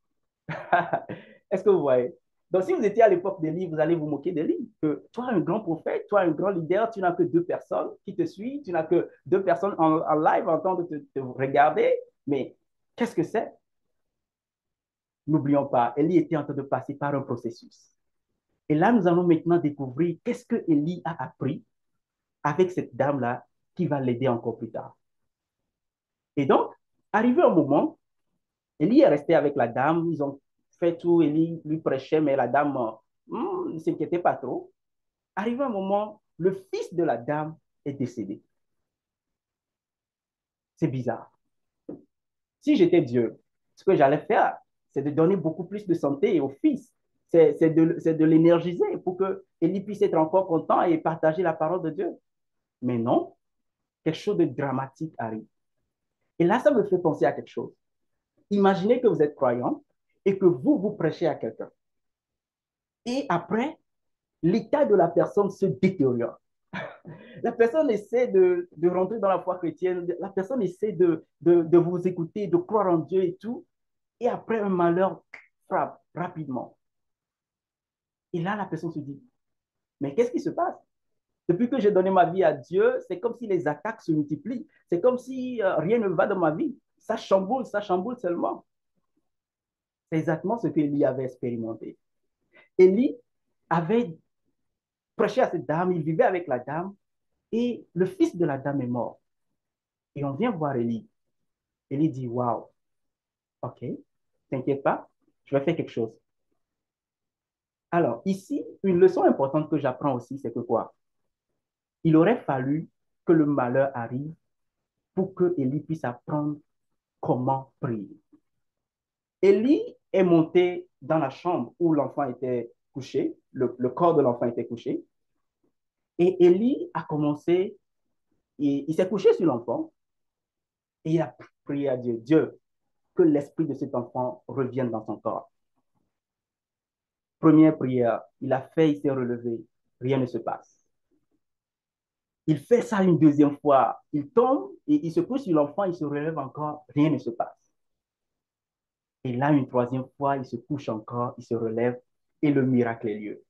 Est-ce que vous voyez? Donc, si vous étiez à l'époque d'Élie, vous allez vous moquer d'Élie. Que toi, un grand prophète, toi, un grand leader, tu n'as que deux personnes qui te suivent, tu n'as que deux personnes en live en train de te regarder. Mais qu'est-ce que c'est? N'oublions pas, Élie était en train de passer par un processus. Et là, nous allons maintenant découvrir qu'est-ce que Élie a appris avec cette dame-là qui va l'aider encore plus tard. Et donc, arrivé un moment, Élie est resté avec la dame, ils ont fait tout, Élie lui prêchait, mais la dame ne s'inquiétait pas trop. Arrivé un moment, le fils de la dame est décédé. C'est bizarre. Si j'étais Dieu, ce que j'allais faire, c'est de donner beaucoup plus de santé au fils. C'est de l'énergiser pour que Élie puisse être encore content et partager la parole de Dieu. Mais non, quelque chose de dramatique arrive. Et là, ça me fait penser à quelque chose. Imaginez que vous êtes croyant et que vous prêchez à quelqu'un. Et après, l'état de la personne se détériore. La personne essaie de rentrer dans la foi chrétienne, la personne essaie de vous écouter, de croire en Dieu et tout. Et après, un malheur frappe rapidement. Et là, la personne se dit, mais qu'est-ce qui se passe? Depuis que j'ai donné ma vie à Dieu, c'est comme si les attaques se multiplient. C'est comme si rien ne va dans ma vie. Ça chamboule seulement. C'est exactement ce qu'Élie avait expérimenté. Élie avait prêché à cette dame, il vivait avec la dame, et le fils de la dame est mort. Et on vient voir Élie. Élie dit, waouh, ok, t'inquiète pas, je vais faire quelque chose. Alors, ici, une leçon importante que j'apprends aussi, c'est que quoi? Il aurait fallu que le malheur arrive pour que Élie puisse apprendre comment prier. Élie est monté dans la chambre où l'enfant était couché, le corps de l'enfant était couché, et Élie a commencé, il s'est couché sur l'enfant et il a prié à Dieu, Dieu, que l'esprit de cet enfant revienne dans son corps. Première prière, il a fait, il s'est relevé, rien ne se passe. Il fait ça une deuxième fois, il tombe et il se couche sur l'enfant, il se relève encore, rien ne se passe. Et là, une troisième fois, il se couche encore, il se relève et le miracle est lieu.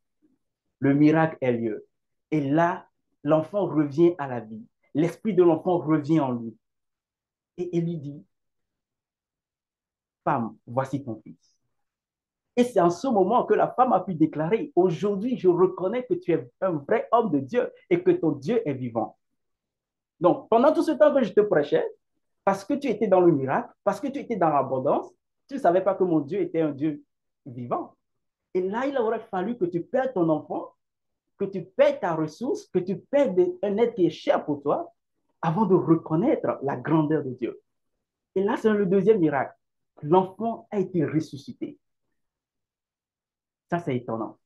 Le miracle est lieu. Et là, l'enfant revient à la vie. L'esprit de l'enfant revient en lui. Et il lui dit, femme, voici ton fils. Et c'est en ce moment que la femme a pu déclarer, aujourd'hui, je reconnais que tu es un vrai homme de Dieu et que ton Dieu est vivant. Donc, pendant tout ce temps que je te prêchais, parce que tu étais dans le miracle, parce que tu étais dans l'abondance, tu ne savais pas que mon Dieu était un Dieu vivant. Et là, il aurait fallu que tu perdes ton enfant, que tu perdes ta ressource, que tu perdes un être qui est cher pour toi, avant de reconnaître la grandeur de Dieu. Et là, c'est le deuxième miracle. L'enfant a été ressuscité. Ça, c'est étonnant.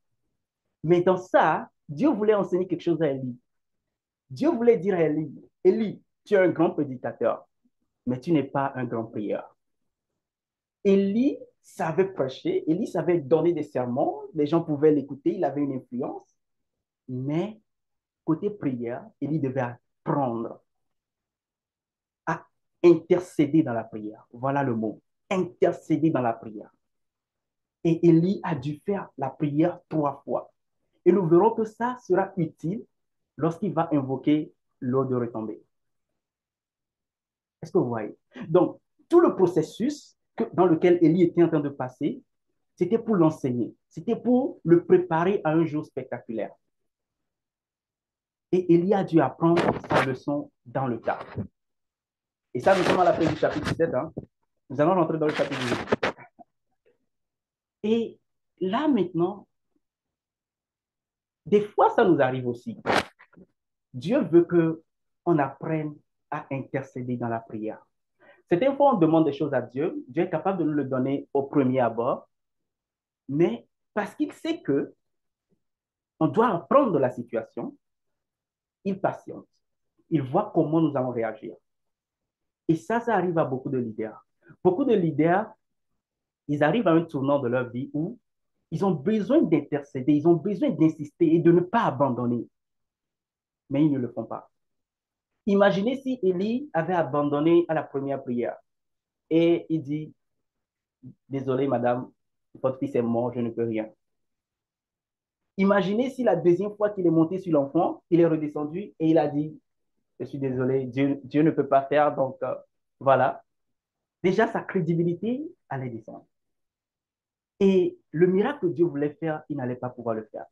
Mais dans ça, Dieu voulait enseigner quelque chose à Élie. Dieu voulait dire à Élie, Élie, tu es un grand prédicateur, mais tu n'es pas un grand prieur. Élie savait prêcher, Élie savait donner des sermons, les gens pouvaient l'écouter, il avait une influence, mais côté prière, Élie devait apprendre à intercéder dans la prière. Voilà le mot, intercéder dans la prière. Et Élie a dû faire la prière 3 fois. Et nous verrons que ça sera utile lorsqu'il va invoquer l'eau de retombée. Est-ce que vous voyez? Donc, tout le processus dans lequel Élie était en train de passer, c'était pour l'enseigner. C'était pour le préparer à un jour spectaculaire. Et Élie a dû apprendre sa leçon dans le tas. Et ça, nous sommes à la fin du chapitre 7. Hein. Nous allons rentrer dans le chapitre 8. Et là, maintenant, des fois, ça nous arrive aussi. Dieu veut qu'on apprenne à intercéder dans la prière. Certaines fois, on demande des choses à Dieu. Dieu est capable de nous le donner au premier abord, mais parce qu'il sait que on doit apprendre de la situation, il patiente. Il voit comment nous allons réagir. Et ça arrive à beaucoup de leaders. Beaucoup de leaders, ils arrivent à un tournant de leur vie où ils ont besoin d'intercéder, ils ont besoin d'insister et de ne pas abandonner. Mais ils ne le font pas. Imaginez si Élie avait abandonné à la première prière et il dit, désolé madame, votre fils est mort, je ne peux rien. Imaginez si la deuxième fois qu'il est monté sur l'enfant, il est redescendu et il a dit, je suis désolé, Dieu ne peut pas faire, donc voilà. Déjà, sa crédibilité allait descendre. Et le miracle que Dieu voulait faire, il n'allait pas pouvoir le faire.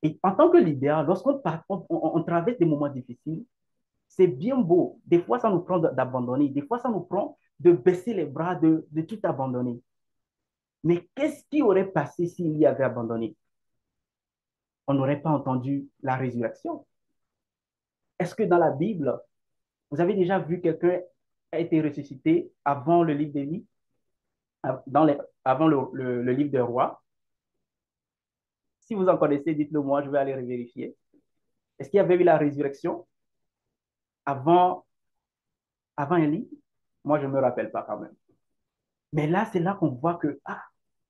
Et en tant que leader, lorsqu'on traverse des moments difficiles, c'est bien beau. Des fois, ça nous prend d'abandonner. Des fois, ça nous prend de baisser les bras, de tout abandonner. Mais qu'est-ce qui aurait passé s'il y avait abandonné? On n'aurait pas entendu la résurrection. Est-ce que dans la Bible, vous avez déjà vu quelqu'un a été ressuscité avant le livre d'Élie, avant le livre des rois? Si vous en connaissez, dites-le moi, je vais aller vérifier. Est-ce qu'il y avait eu la résurrection avant, avant Élie? Moi, je ne me rappelle pas quand même. Mais là, c'est là qu'on voit que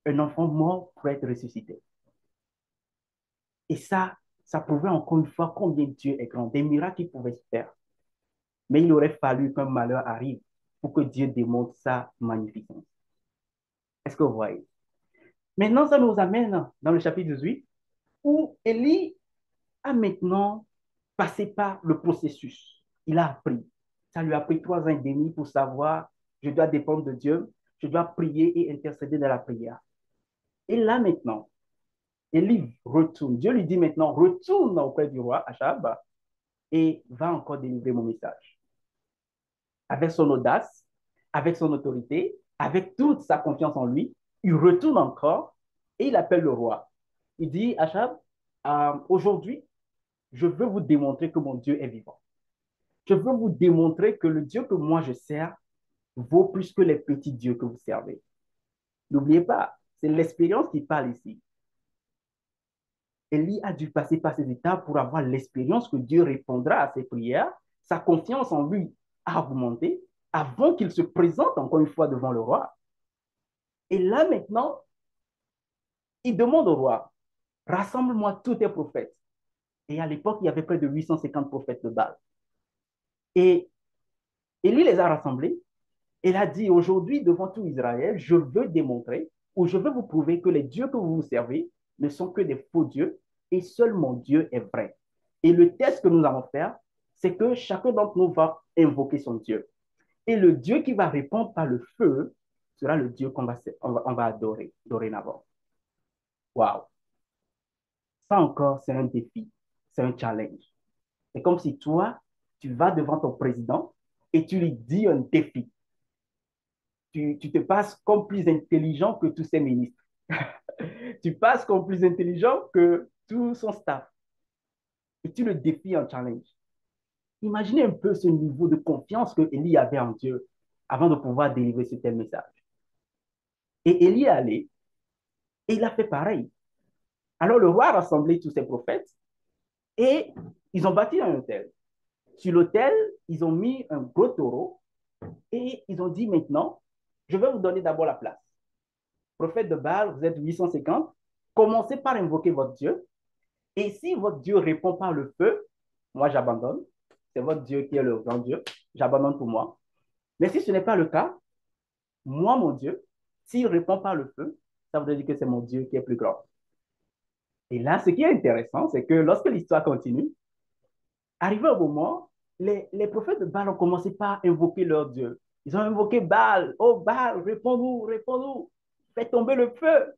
un enfant mort pourrait être ressuscité. Et ça prouvait encore une fois combien Dieu est grand, des miracles qu'il pouvait se faire. Mais il aurait fallu qu'un malheur arrive pour que Dieu démontre sa magnificence. Est-ce que vous voyez? Maintenant, ça nous amène dans le chapitre 18, où Élie a maintenant passé par le processus. Il a appris. Ça lui a pris 3 ans et demi pour savoir, je dois dépendre de Dieu, je dois prier et intercéder dans la prière. Et là maintenant, Élie retourne. Dieu lui dit maintenant, retourne auprès du roi Achab et va encore délivrer mon message. Avec son audace, avec son autorité, avec toute sa confiance en lui, il retourne encore et il appelle le roi. Il dit, Achab, aujourd'hui, je veux vous démontrer que mon Dieu est vivant. Je veux vous démontrer que le Dieu que moi je sers vaut plus que les petits dieux que vous servez. N'oubliez pas, c'est l'expérience qui parle ici. Élie a dû passer par ces étapes pour avoir l'expérience que Dieu répondra à ses prières. Sa confiance en lui a augmenté avant qu'il se présente encore une fois devant le roi. Et là maintenant, il demande au roi, rassemble-moi tous tes prophètes. Et à l'époque, il y avait près de 850 prophètes de Baal. Et Élie les a rassemblés. Il a dit, aujourd'hui, devant tout Israël, je veux démontrer ou je veux vous prouver que les dieux que vous vous servez ne sont que des faux dieux et seul mon Dieu est vrai. Et le test que nous allons faire, c'est que chacun d'entre nous va invoquer son Dieu. Et le Dieu qui va répondre par le feu sera le Dieu qu'on va adorer dorénavant. Waouh! Ça encore, c'est un défi, c'est un challenge. C'est comme si toi, tu vas devant ton président et tu lui dis un défi. Tu te passes comme plus intelligent que tous ses ministres. Tu passes comme plus intelligent que tout son staff. Et tu le défies en challenge. Imaginez un peu ce niveau de confiance que Élie avait en Dieu avant de pouvoir délivrer ce tel message. Et Élie est allé et il a fait pareil. Alors le roi a rassemblé tous ses prophètes et ils ont bâti un hôtel. Sur l'hôtel, ils ont mis un gros taureau et ils ont dit maintenant, je vais vous donner d'abord la place. Prophète de Baal, vous êtes 850, commencez par invoquer votre Dieu. Et si votre Dieu répond par le feu, moi j'abandonne. C'est votre Dieu qui est le grand Dieu. J'abandonne pour moi. Mais si ce n'est pas le cas, moi, mon Dieu, s'il répond par le feu, ça voudrait dire que c'est mon Dieu qui est plus grand. Et là, ce qui est intéressant, c'est que lorsque l'histoire continue, arrivé au moment, les prophètes de Baal ont commencé par invoquer leur Dieu. Ils ont invoqué Baal. Oh Baal, réponds-nous, réponds-nous. Fais tomber le feu.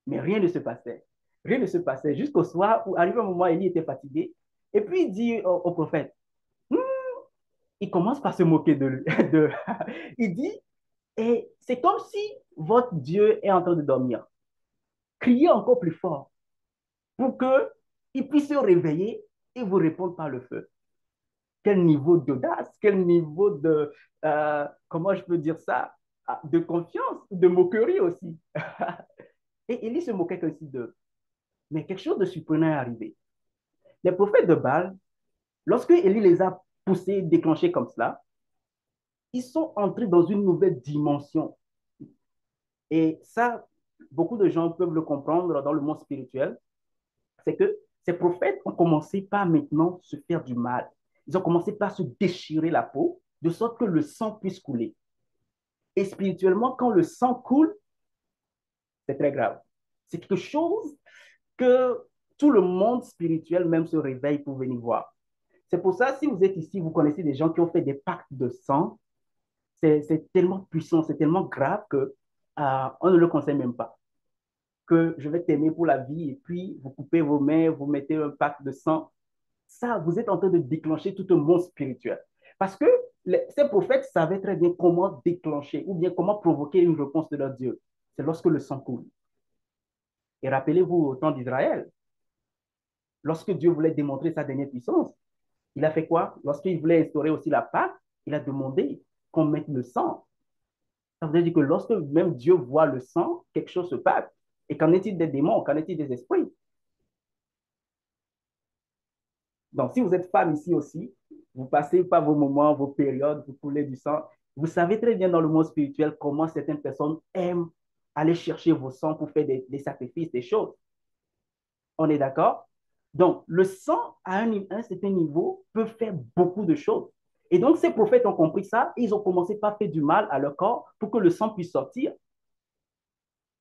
Mais rien ne se passait. Rien ne se passait jusqu'au soir où, arrivé un moment, Élie était fatigué. Et puis il dit au prophète, hmm, il commence par se moquer de lui. Il dit, et c'est comme si votre Dieu est en train de dormir. Criez encore plus fort pour qu'il puisse se réveiller et vous répondre par le feu. Quel niveau d'audace, quel niveau de, comment je peux dire ça, de confiance, de moquerie aussi. Et Élie se moquait aussi d'eux. Mais quelque chose de surprenant est arrivé. Les prophètes de Baal, lorsque Élie les a poussés, déclenchés comme cela, ils sont entrés dans une nouvelle dimension. Et ça, beaucoup de gens peuvent le comprendre dans le monde spirituel. C'est que ces prophètes ont commencé par maintenant se faire du mal. Ils ont commencé par se déchirer la peau, de sorte que le sang puisse couler. Et spirituellement, quand le sang coule, c'est très grave. C'est quelque chose que tout le monde spirituel même se réveille pour venir voir. C'est pour ça, si vous êtes ici, vous connaissez des gens qui ont fait des pactes de sang, c'est tellement puissant, c'est tellement grave que on ne le conseille même pas. Que je vais t'aimer pour la vie et puis vous coupez vos mains, vous mettez un pacte de sang. Ça, vous êtes en train de déclencher tout un monde spirituel. Parce que ces prophètes savaient très bien comment déclencher ou bien comment provoquer une réponse de leur Dieu. C'est lorsque le sang coule. Et rappelez-vous au temps d'Israël, lorsque Dieu voulait démontrer sa dernière puissance, il a fait quoi? Lorsqu'il voulait instaurer aussi la Pâque, il a demandé qu'on mette le sang. Ça veut dire que lorsque même Dieu voit le sang, quelque chose se passe. Et qu'en est-il des démons? Qu'en est-il des esprits? Donc, si vous êtes femme ici aussi, vous passez par vos moments, vos périodes, vous coulez du sang. Vous savez très bien dans le monde spirituel comment certaines personnes aiment aller chercher vos sangs pour faire des sacrifices, des choses. On est d'accord? Donc, le sang, à un certain niveau, peut faire beaucoup de choses. Et donc, ces prophètes ont compris ça et ils ont commencé par faire du mal à leur corps pour que le sang puisse sortir.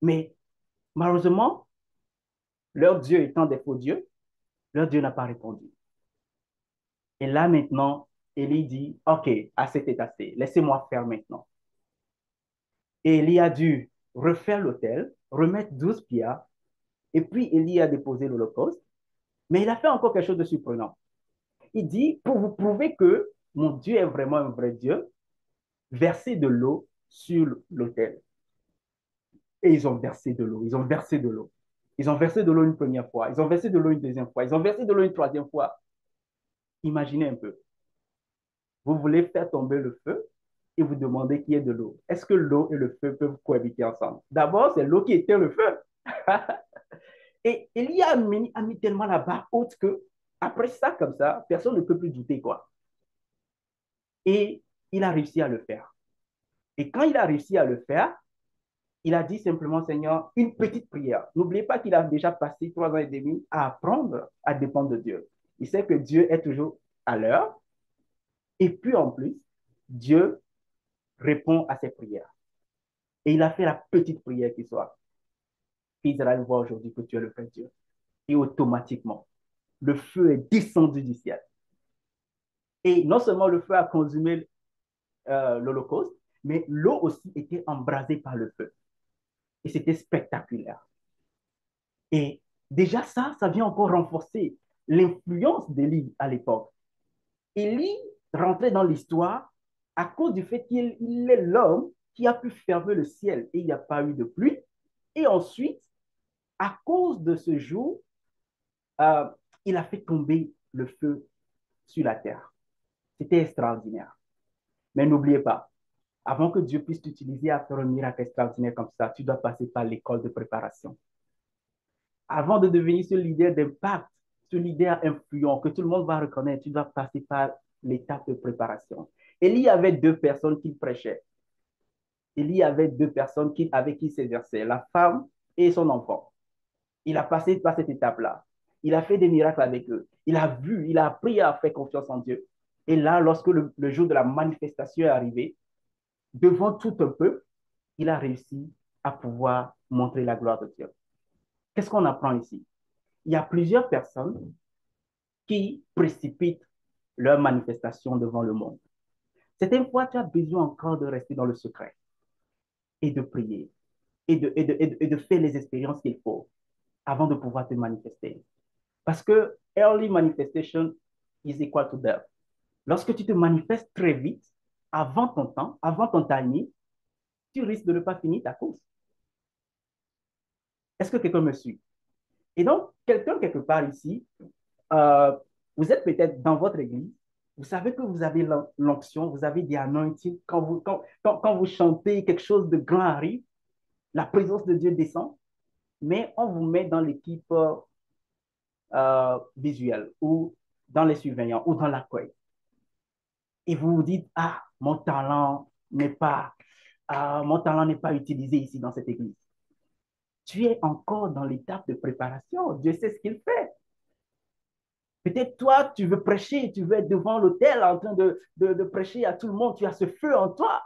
Mais malheureusement, leur Dieu étant des faux dieux, leur Dieu n'a pas répondu. Et là maintenant, Élie dit, OK, assez c'est assez, laissez-moi faire maintenant. Et Élie a dû refaire l'autel, remettre 12 pierres, et puis Élie a déposé l'holocauste. Mais il a fait encore quelque chose de surprenant. Il dit, pour vous prouver que mon Dieu est vraiment un vrai Dieu, versez de l'eau sur l'autel. Et ils ont versé de l'eau, ils ont versé de l'eau. Ils ont versé de l'eau une première fois, ils ont versé de l'eau une deuxième fois, ils ont versé de l'eau une troisième fois. Imaginez un peu. Vous voulez faire tomber le feu et vous demandez qu'il y ait de l'eau. Est-ce que l'eau et le feu peuvent cohabiter ensemble? D'abord, c'est l'eau qui éteint le feu. Et Élie a mis tellement la barre haute que, après ça, comme ça, personne ne peut plus douter, quoi. Et il a réussi à le faire. Et quand il a réussi à le faire, il a dit simplement, Seigneur, une petite prière. N'oubliez pas qu'il a déjà passé 3 ans et demi à apprendre à dépendre de Dieu. Il sait que Dieu est toujours à l'heure. Et puis en plus, Dieu répond à ses prières. Et il a fait la petite prière qui soit. Israël voit aujourd'hui que tu es le vrai Dieu. Et automatiquement, le feu est descendu du ciel. Et non seulement le feu a consumé l'Holocauste, mais l'eau aussi était embrasée par le feu. Et c'était spectaculaire. Et déjà ça vient encore renforcer l'influence d'Élie à l'époque. Élie rentrait dans l'histoire à cause du fait qu'il est l'homme qui a pu fermer le ciel et il n'y a pas eu de pluie. Et ensuite, à cause de ce jour, euh, il a fait tomber le feu sur la terre. C'était extraordinaire. Mais n'oubliez pas, avant que Dieu puisse t'utiliser à faire un miracle extraordinaire comme ça, tu dois passer par l'école de préparation. Avant de devenir ce leader d'impact, ce leader influent que tout le monde va reconnaître, tu dois passer par l'étape de préparation. Élie avait deux personnes qui prêchaient. Élie avait deux personnes avec qui il s'exerçait, la femme et son enfant. Il a passé par cette étape-là. Il a fait des miracles avec eux. Il a vu, il a appris à faire confiance en Dieu. Et là, lorsque le jour de la manifestation est arrivé, devant tout un peuple, il a réussi à pouvoir montrer la gloire de Dieu. Qu'est-ce qu'on apprend ici? Il y a plusieurs personnes qui précipitent leur manifestation devant le monde. Certaines fois, tu as besoin encore de rester dans le secret et de prier et de faire les expériences qu'il faut avant de pouvoir te manifester. Parce que early manifestation is equal to death. Lorsque tu te manifestes très vite, avant ton temps, avant ton timing, tu risques de ne pas finir ta course. Est-ce que quelqu'un me suit? Et donc, quelqu'un quelque part ici, euh, vous êtes peut-être dans votre église, vous savez que vous avez l'onction, vous avez des anointings, quand vous chantez, quelque chose de grand arrive, la présence de Dieu descend, mais on vous met dans l'équipe visuelle ou dans les surveillants ou dans l'accueil. Et vous vous dites, ah, mon talent n'est pas utilisé ici dans cette église. Tu es encore dans l'étape de préparation. Dieu sait ce qu'il fait. Peut-être toi, tu veux prêcher, tu veux être devant l'autel en train de prêcher à tout le monde. Tu as ce feu en toi.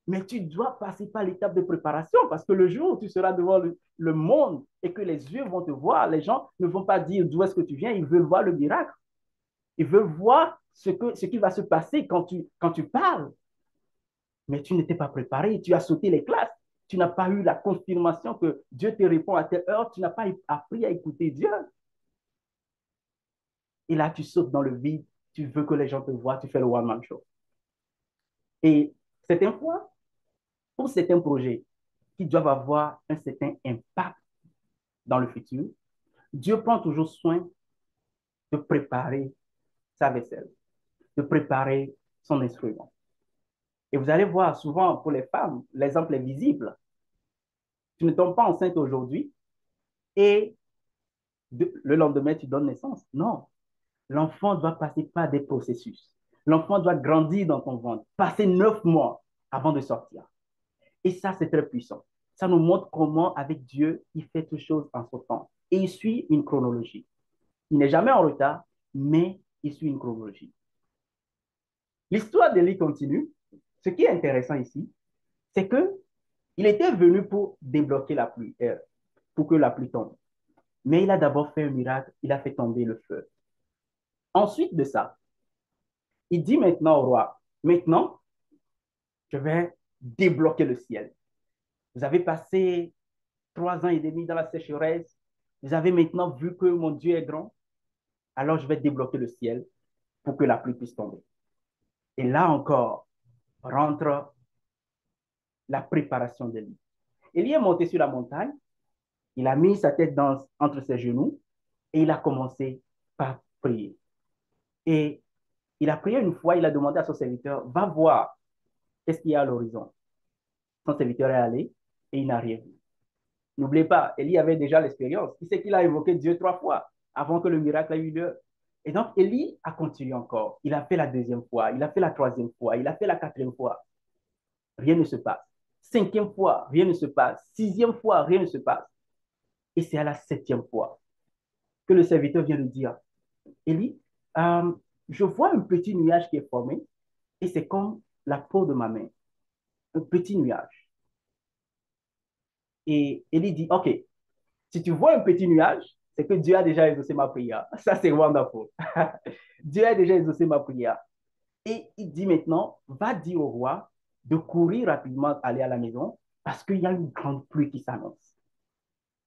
Mais tu dois passer par l'étape de préparation parce que le jour où tu seras devant le monde et que les yeux vont te voir, les gens ne vont pas dire d'où est-ce que tu viens, ils veulent voir le miracle. Ils veulent voir ce qui va se passer quand tu parles. Mais tu n'étais pas préparé, tu as sauté les classes. Tu n'as pas eu la confirmation que Dieu te répond à telle heure, tu n'as pas appris à écouter Dieu. Et là, tu sautes dans le vide, tu veux que les gens te voient, tu fais le one-man show. Et certaines fois, pour certains projets qui doivent avoir un certain impact dans le futur, Dieu prend toujours soin de préparer sa vaisselle, de préparer son instrument. Et vous allez voir souvent pour les femmes, l'exemple est visible. Tu ne tombes pas enceinte aujourd'hui et le lendemain, tu donnes naissance. Non, l'enfant doit passer par des processus. L'enfant doit grandir dans ton ventre, passer 9 mois avant de sortir. Et ça, c'est très puissant. Ça nous montre comment, avec Dieu, il fait toutes choses en son temps. Et il suit une chronologie. Il n'est jamais en retard, mais il suit une chronologie. L'histoire d'Élie continue. Ce qui est intéressant ici, c'est que il était venu pour débloquer la pluie, pour que la pluie tombe. Mais il a d'abord fait un miracle, il a fait tomber le feu. Ensuite de ça, il dit maintenant au roi, maintenant, je vais débloquer le ciel. Vous avez passé 3 ans et demi dans la sécheresse. Vous avez maintenant vu que mon Dieu est grand. Alors je vais débloquer le ciel pour que la pluie puisse tomber. Et là encore, rentre la préparation d'Élie. Élie est monté sur la montagne, il a mis sa tête entre ses genoux et il a commencé par prier. Et il a prié une fois, il a demandé à son serviteur, va voir qu'est-ce qu'il y a à l'horizon. Son serviteur est allé et il n'a rien vu. N'oubliez pas, Élie avait déjà l'expérience. Il sait qu'il a évoqué Dieu 3 fois avant que le miracle ait eu lieu. Et donc, Élie a continué encore. Il a fait la deuxième fois, il a fait la troisième fois, il a fait la quatrième fois. Rien ne se passe. Cinquième fois, rien ne se passe. Sixième fois, rien ne se passe. Et c'est à la septième fois que le serviteur vient de dire, Élie, euh, je vois un petit nuage qui est formé et c'est comme la peau de ma main. Un petit nuage. Et Élie dit, OK, si tu vois un petit nuage, c'est que Dieu a déjà exaucé ma prière. Ça, c'est wonderful. Dieu a déjà exaucé ma prière. Et il dit maintenant, va dire au roi de courir rapidement, aller à la maison, parce qu'il y a une grande pluie qui s'annonce.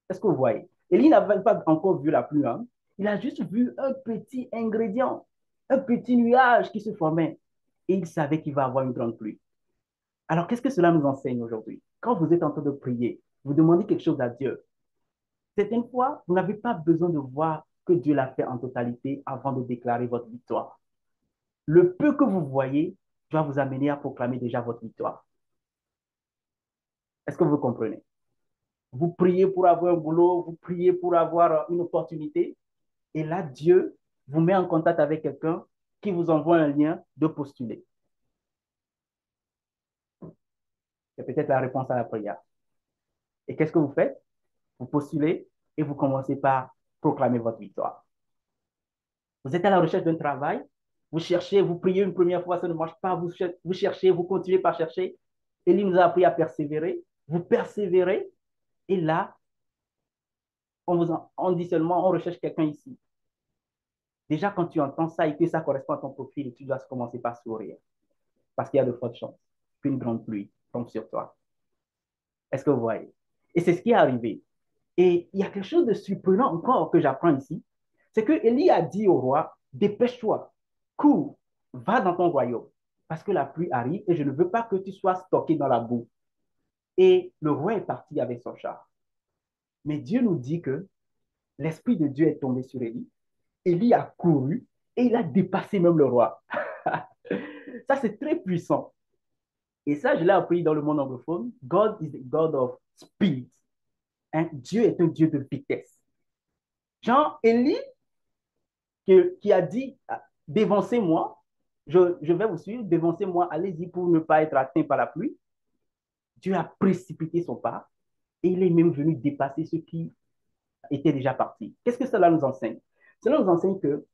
Est-ce que vous voyez? Élie n'avait pas encore vu la pluie, hein? Il a juste vu un petit ingrédient, un petit nuage qui se formait. Et il savait qu'il va avoir une grande pluie. Alors, qu'est-ce que cela nous enseigne aujourd'hui? Quand vous êtes en train de prier, vous demandez quelque chose à Dieu. Certaines fois, vous n'avez pas besoin de voir que Dieu l'a fait en totalité avant de déclarer votre victoire. Le peu que vous voyez doit vous amener à proclamer déjà votre victoire. Est-ce que vous comprenez? Vous priez pour avoir un boulot, vous priez pour avoir une opportunité, et là, Dieu vous met en contact avec quelqu'un qui vous envoie un lien de postuler. C'est peut-être la réponse à la prière. Et qu'est-ce que vous faites? Vous postulez et vous commencez par proclamer votre victoire. Vous êtes à la recherche d'un travail, vous cherchez, vous priez une première fois, ça ne marche pas, vous cherchez, vous continuez par chercher. Élie nous a appris à persévérer. Vous persévérez et là, on dit seulement, on recherche quelqu'un ici. Déjà, quand tu entends ça et que ça correspond à ton profil, tu dois commencer par sourire parce qu'il y a de fortes chances qu'une grande pluie tombe sur toi. Est-ce que vous voyez? Et c'est ce qui est arrivé. Et il y a quelque chose de surprenant encore que j'apprends ici, c'est que Élie a dit au roi, dépêche-toi, cours, va dans ton royaume, parce que la pluie arrive et je ne veux pas que tu sois stocké dans la boue. Et le roi est parti avec son char. Mais Dieu nous dit que l'Esprit de Dieu est tombé sur Élie. Élie a couru et il a dépassé même le roi. Ça, c'est très puissant. Et ça, je l'ai appris dans le monde anglophone. God is the God of speed. Hein? Dieu est un Dieu de vitesse. Jean, Élie, qui a dit, dévancez-moi, je vais vous suivre, dévancez-moi, allez-y pour ne pas être atteint par la pluie. Dieu a précipité son pas et il est même venu dépasser ceux qui étaient déjà partis. Qu'est-ce que cela nous enseigne? Cela nous enseigne que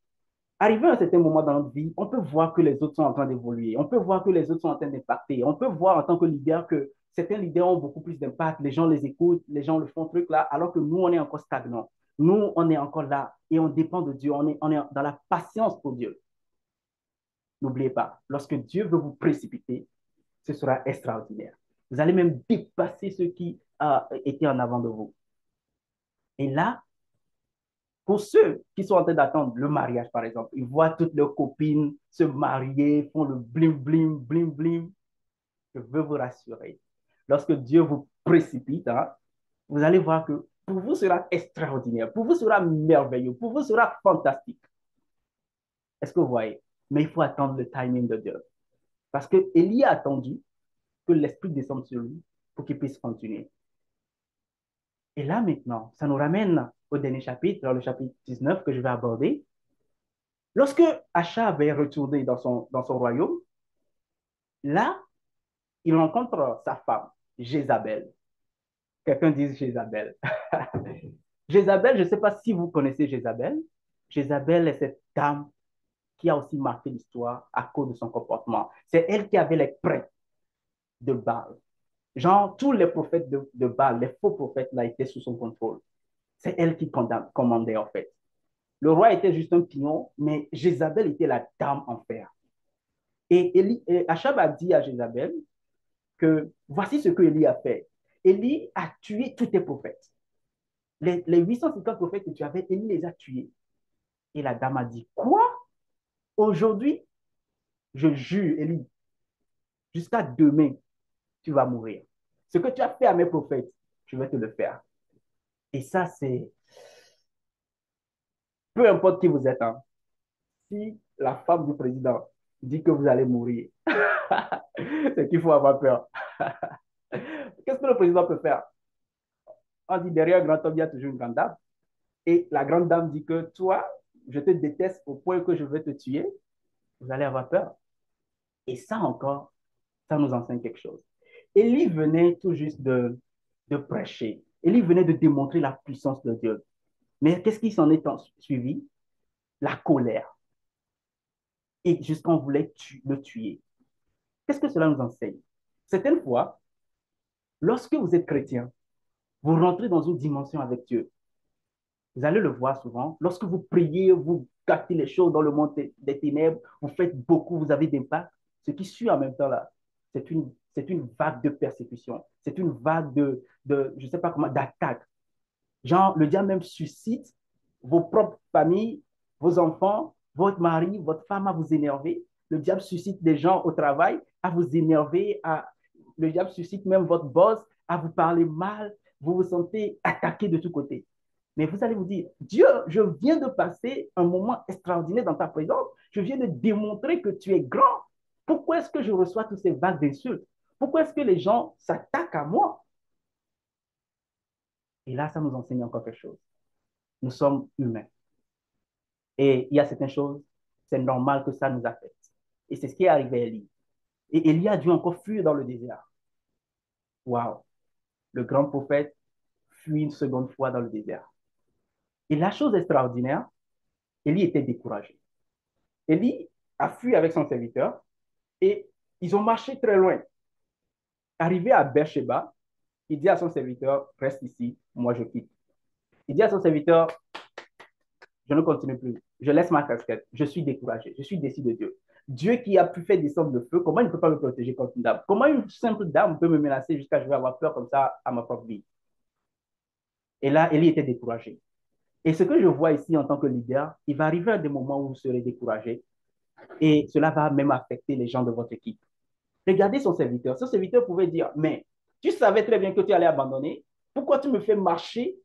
Arrivé à un certain moment dans notre vie, on peut voir que les autres sont en train d'évoluer. On peut voir que les autres sont en train d'impacter. On peut voir en tant que leader que certains leaders ont beaucoup plus d'impact. Les gens les écoutent, les gens le font truc là, alors que nous, on est encore stagnants. Nous, on est encore là et on dépend de Dieu. On est dans la patience pour Dieu. N'oubliez pas, lorsque Dieu veut vous précipiter, ce sera extraordinaire. Vous allez même dépasser ceux qui étaient en avant de vous. Et là, pour ceux qui sont en train d'attendre le mariage, par exemple, ils voient toutes leurs copines se marier, font le bling, bling, bling, bling. Je veux vous rassurer. Lorsque Dieu vous précipite, hein, vous allez voir que pour vous sera extraordinaire, pour vous sera merveilleux, pour vous sera fantastique. Est-ce que vous voyez? Mais il faut attendre le timing de Dieu. Parce que Élie a attendu que l'Esprit descende sur lui pour qu'il puisse continuer. Et là, maintenant, ça nous ramène au dernier chapitre, le chapitre 19 que je vais aborder. Lorsque Achab est retourné dans son royaume, là, il rencontre sa femme, Jézabel. Quelqu'un dit Jézabel. Jézabel, je ne sais pas si vous connaissez Jézabel. Jézabel est cette dame qui a aussi marqué l'histoire à cause de son comportement. C'est elle qui avait les prêtres de Baal. Genre, tous les prophètes de Baal, les faux prophètes, là, étaient sous son contrôle. C'est elle qui commandait, en fait. Le roi était juste un pion, mais Jézabel était la dame en fer. Et Achab a dit à Jézabel que voici ce que Élie a fait. Élie a tué tous tes prophètes. Les 850 prophètes que tu avais, Élie les a tués. Et la dame a dit, quoi? Aujourd'hui, je jure, Élie, jusqu'à demain, tu vas mourir. Ce que tu as fait à mes prophètes, je vais te le faire. Et ça, c'est, peu importe qui vous êtes, hein, si la femme du président dit que vous allez mourir, c'est qu'il faut avoir peur. Qu'est-ce que le président peut faire? On dit derrière un grand homme, il y a toujours une grande dame. Et la grande dame dit que toi, je te déteste au point que je vais te tuer. Vous allez avoir peur. Et ça encore, ça nous enseigne quelque chose. Élie venait tout juste de prêcher. Élie venait de démontrer la puissance de Dieu. Mais qu'est-ce qui s'en est suivi? La colère. Et jusqu'on voulait le tuer. Qu'est-ce que cela nous enseigne? Certaines fois, lorsque vous êtes chrétien, vous rentrez dans une dimension avec Dieu. Vous allez le voir souvent. Lorsque vous priez, vous gâtez les choses dans le monde des ténèbres, vous faites beaucoup, vous avez d'impact. Ce qui suit en même temps là, c'est une vague de persécution. C'est une vague je ne sais pas comment, d'attaque. Genre, le diable même suscite vos propres familles, vos enfants, votre mari, votre femme à vous énerver. Le diable suscite des gens au travail à vous énerver. Le diable suscite même votre boss à vous parler mal. Vous vous sentez attaqué de tous côtés. Mais vous allez vous dire, Dieu, je viens de passer un moment extraordinaire dans ta présence. Je viens de démontrer que tu es grand. Pourquoi est-ce que je reçois toutes ces vagues d'insultes? Pourquoi est-ce que les gens s'attaquent à moi? Et là, ça nous enseigne encore quelque chose. Nous sommes humains. Et il y a certaines choses, c'est normal que ça nous affecte. Et c'est ce qui est arrivé à Élie. Et Élie a dû encore fuir dans le désert. Waouh! Le grand prophète fuit une seconde fois dans le désert. Et la chose extraordinaire, Élie était découragé. Élie a fui avec son serviteur et ils ont marché très loin. Arrivé à Beersheba, il dit à son serviteur, reste ici, moi je quitte. Il dit à son serviteur, je ne continue plus. Je laisse ma casquette. Je suis découragé. Je suis déçu de Dieu. Dieu qui a pu faire descendre le feu, comment il ne peut pas me protéger contre une dame? Comment une simple dame peut me menacer jusqu'à ce que je vais avoir peur comme ça à ma propre vie? Et là, Élie était découragé. Et ce que je vois ici en tant que leader, il va arriver à des moments où vous serez découragé et cela va même affecter les gens de votre équipe. Regardez son serviteur. Son serviteur pouvait dire, mais tu savais très bien que tu allais abandonner. Pourquoi tu me fais marcher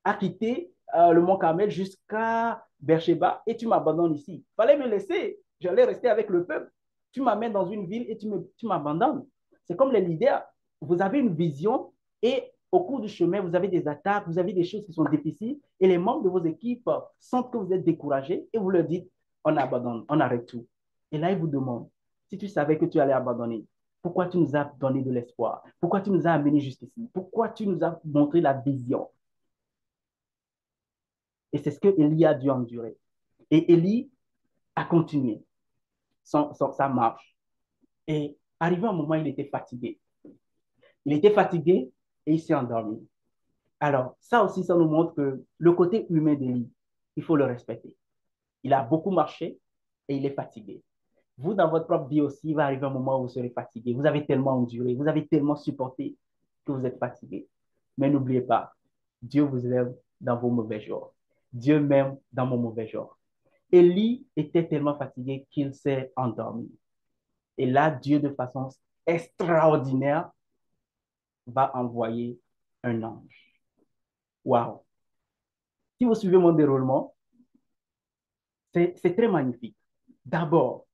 à quitter le mont Carmel jusqu'à Beersheba et tu m'abandonnes ici? Il fallait me laisser. J'allais rester avec le peuple. Tu m'amènes dans une ville et tu m'abandonnes. C'est comme les leaders. Vous avez une vision et au cours du chemin, vous avez des attaques, vous avez des choses qui sont difficiles et les membres de vos équipes sentent que vous êtes découragés et vous leur dites, on abandonne, on arrête tout. Et là, ils vous demandent, si tu savais que tu allais abandonner, pourquoi tu nous as donné de l'espoir? Pourquoi tu nous as amenés jusqu'ici? Pourquoi tu nous as montré la vision? Et c'est ce que Élie a dû endurer. Et Élie a continué sa marche. Et arrivé un moment, il était fatigué. Il était fatigué et il s'est endormi. Alors, ça aussi, ça nous montre que le côté humain d'Élie, il faut le respecter. Il a beaucoup marché et il est fatigué. Vous, dans votre propre vie aussi, il va arriver un moment où vous serez fatigué. Vous avez tellement enduré, vous avez tellement supporté que vous êtes fatigué. Mais n'oubliez pas, Dieu vous aime dans vos mauvais jours. Dieu m'aime dans mon mauvais jour. Élie était tellement fatigué qu'il s'est endormi. Et là, Dieu, de façon extraordinaire, va envoyer un ange. Waouh! Si vous suivez mon déroulement, c'est très magnifique. D'abord,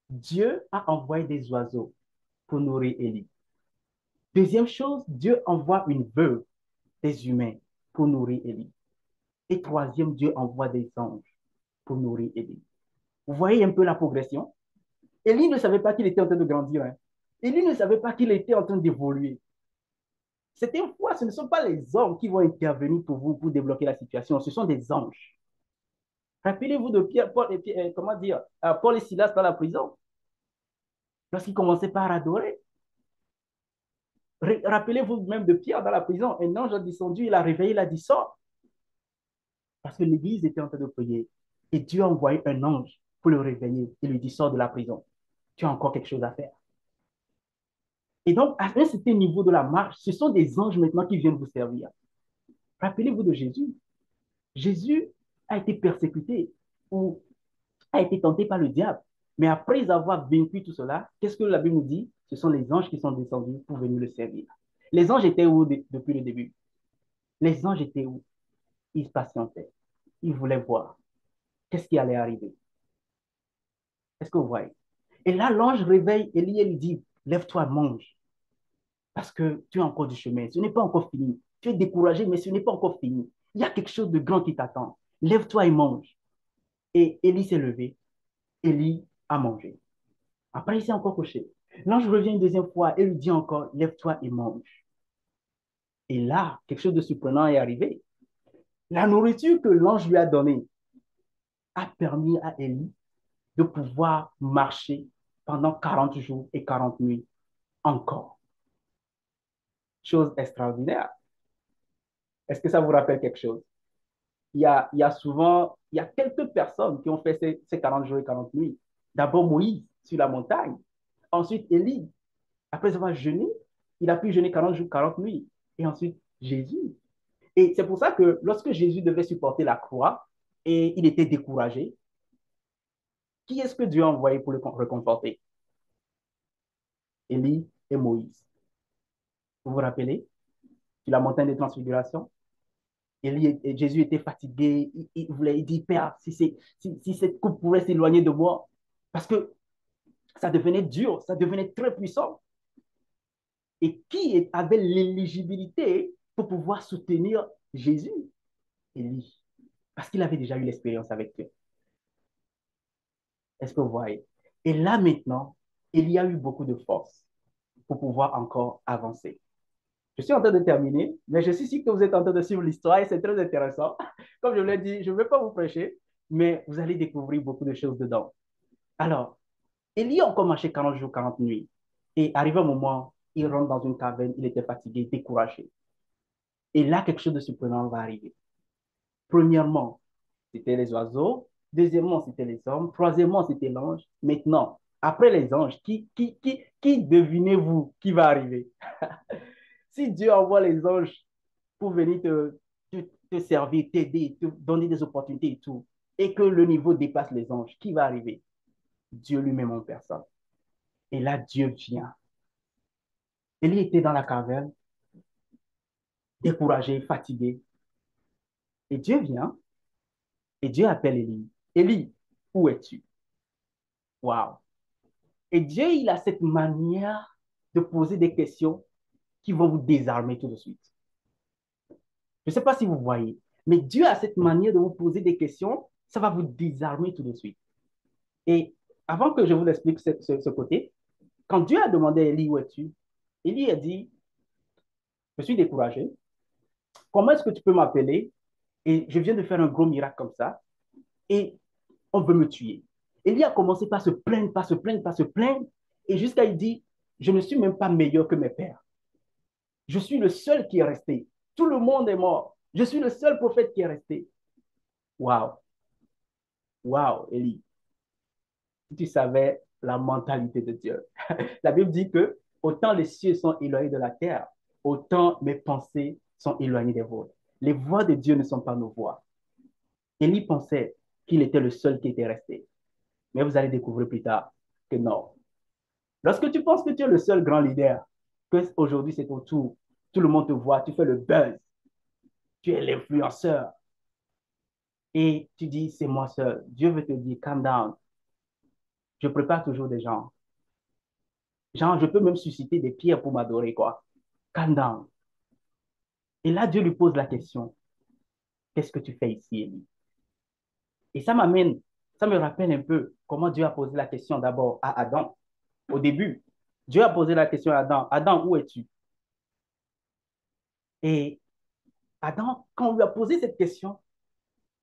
Dieu a envoyé des oiseaux pour nourrir Élie. Deuxième chose, Dieu envoie une veuve, des humains, pour nourrir Élie. Et troisième, Dieu envoie des anges pour nourrir Élie. Vous voyez un peu la progression? Élie ne savait pas qu'il était en train de grandir. Hein. Élie ne savait pas qu'il était en train d'évoluer. C'est une fois, ce ne sont pas les hommes qui vont intervenir pour vous pour débloquer la situation, ce sont des anges. Rappelez-vous de Pierre, Paul et, comment dire, Paul et Silas dans la prison, lorsqu'ils commençaient par adorer. Rappelez-vous même de Pierre dans la prison, un ange a descendu, il a réveillé, il a dit sort, parce que l'église était en train de prier. Et Dieu a envoyé un ange pour le réveiller et lui dit sors de la prison. Tu as encore quelque chose à faire. Et donc, à un certain niveau de la marche, ce sont des anges maintenant qui viennent vous servir. Rappelez-vous de Jésus. Jésus a été persécuté ou a été tenté par le diable. Mais après avoir vaincu tout cela, qu'est-ce que la Bible nous dit? Ce sont les anges qui sont descendus pour venir le servir. Les anges étaient où depuis le début? Les anges étaient où? Ils patientaient. Ils voulaient voir. Qu'est-ce qui allait arriver? Est-ce que vous voyez? Et là, l'ange réveille Élie et lui dit, lève-toi, mange, parce que tu as encore du chemin. Ce n'est pas encore fini. Tu es découragé, mais ce n'est pas encore fini. Il y a quelque chose de grand qui t'attend. Lève-toi et mange. Et Élie s'est levé. Élie a mangé. Après, il s'est encore couché. L'ange revient une deuxième fois et lui dit encore, lève-toi et mange. Et là, quelque chose de surprenant est arrivé. La nourriture que l'ange lui a donnée a permis à Élie de pouvoir marcher pendant 40 jours et 40 nuits encore. Chose extraordinaire. Est-ce que ça vous rappelle quelque chose? Il y a quelques personnes qui ont fait ces 40 jours et 40 nuits. D'abord Moïse sur la montagne. Ensuite Élie. Après avoir jeûné, il a pu jeûner 40 jours, 40 nuits. Et ensuite Jésus. Et c'est pour ça que lorsque Jésus devait supporter la croix et il était découragé, qui est-ce que Dieu a envoyé pour le réconforter? Élie et Moïse. Vous vous rappelez? Sur la montagne de transfiguration, Jésus était fatigué, il dit, Père, si cette coupe pouvait s'éloigner de moi, parce que ça devenait dur, ça devenait très puissant. Et qui avait l'éligibilité pour pouvoir soutenir Jésus? Élie, parce qu'il avait déjà eu l'expérience avec Dieu. Est-ce que vous voyez? Et là maintenant, il y a eu beaucoup de force pour pouvoir encore avancer. Je suis en train de terminer, mais je suis sûr que vous êtes en train de suivre l'histoire et c'est très intéressant. Comme je vous l'ai dit, je ne vais pas vous prêcher, mais vous allez découvrir beaucoup de choses dedans. Alors, Élie a encore marché 40 jours, 40 nuits. Et arrivé un moment, il rentre dans une caverne, il était fatigué, découragé. Et là, quelque chose de surprenant va arriver. Premièrement, c'était les oiseaux. Deuxièmement, c'était les hommes. Troisièmement, c'était l'ange. Maintenant, après les anges, qui devinez-vous qui va arriver? Si Dieu envoie les anges pour venir te servir, t'aider, te donner des opportunités et tout, et que le niveau dépasse les anges, qui va arriver? Dieu lui-même en personne. Et là, Dieu vient. Élie était dans la caverne, découragé, fatigué. Et Dieu vient, et Dieu appelle Élie. Élie, où es-tu? Waouh! Et Dieu, il a cette manière de poser des questions qui vont vous désarmer tout de suite. Je ne sais pas si vous voyez, mais Dieu a cette manière de vous poser des questions, ça va vous désarmer tout de suite. Et avant que je vous explique ce côté, quand Dieu a demandé à Élie où es-tu, Élie a dit, je suis découragé. Comment est-ce que tu peux m'appeler? Et je viens de faire un gros miracle comme ça et on veut me tuer. Élie a commencé par se plaindre, par se plaindre, par se plaindre, et jusqu'à il dit, je ne suis même pas meilleur que mes pères. Je suis le seul qui est resté. Tout le monde est mort. Je suis le seul prophète qui est resté. Waouh, waouh, Élie, si tu savais la mentalité de Dieu. La Bible dit que autant les cieux sont éloignés de la terre, autant mes pensées sont éloignées des vôtres. Les voix de Dieu ne sont pas nos voix. Élie pensait qu'il était le seul qui était resté. Mais vous allez découvrir plus tard que non. Lorsque tu penses que tu es le seul grand leader, que aujourd'hui c'est ton tour, tout le monde te voit, tu fais le buzz, tu es l'influenceur et tu dis c'est moi seul. Dieu veut te dire calm down. Je prépare toujours des gens. Genre, je peux même susciter des pierres pour m'adorer, quoi. Calm down. Et là, Dieu lui pose la question, qu'est-ce que tu fais ici, Élie? Et ça me rappelle un peu comment Dieu a posé la question d'abord à Adam. Au début, Dieu a posé la question à Adam, Adam, où es-tu? Et Adam, quand on lui a posé cette question,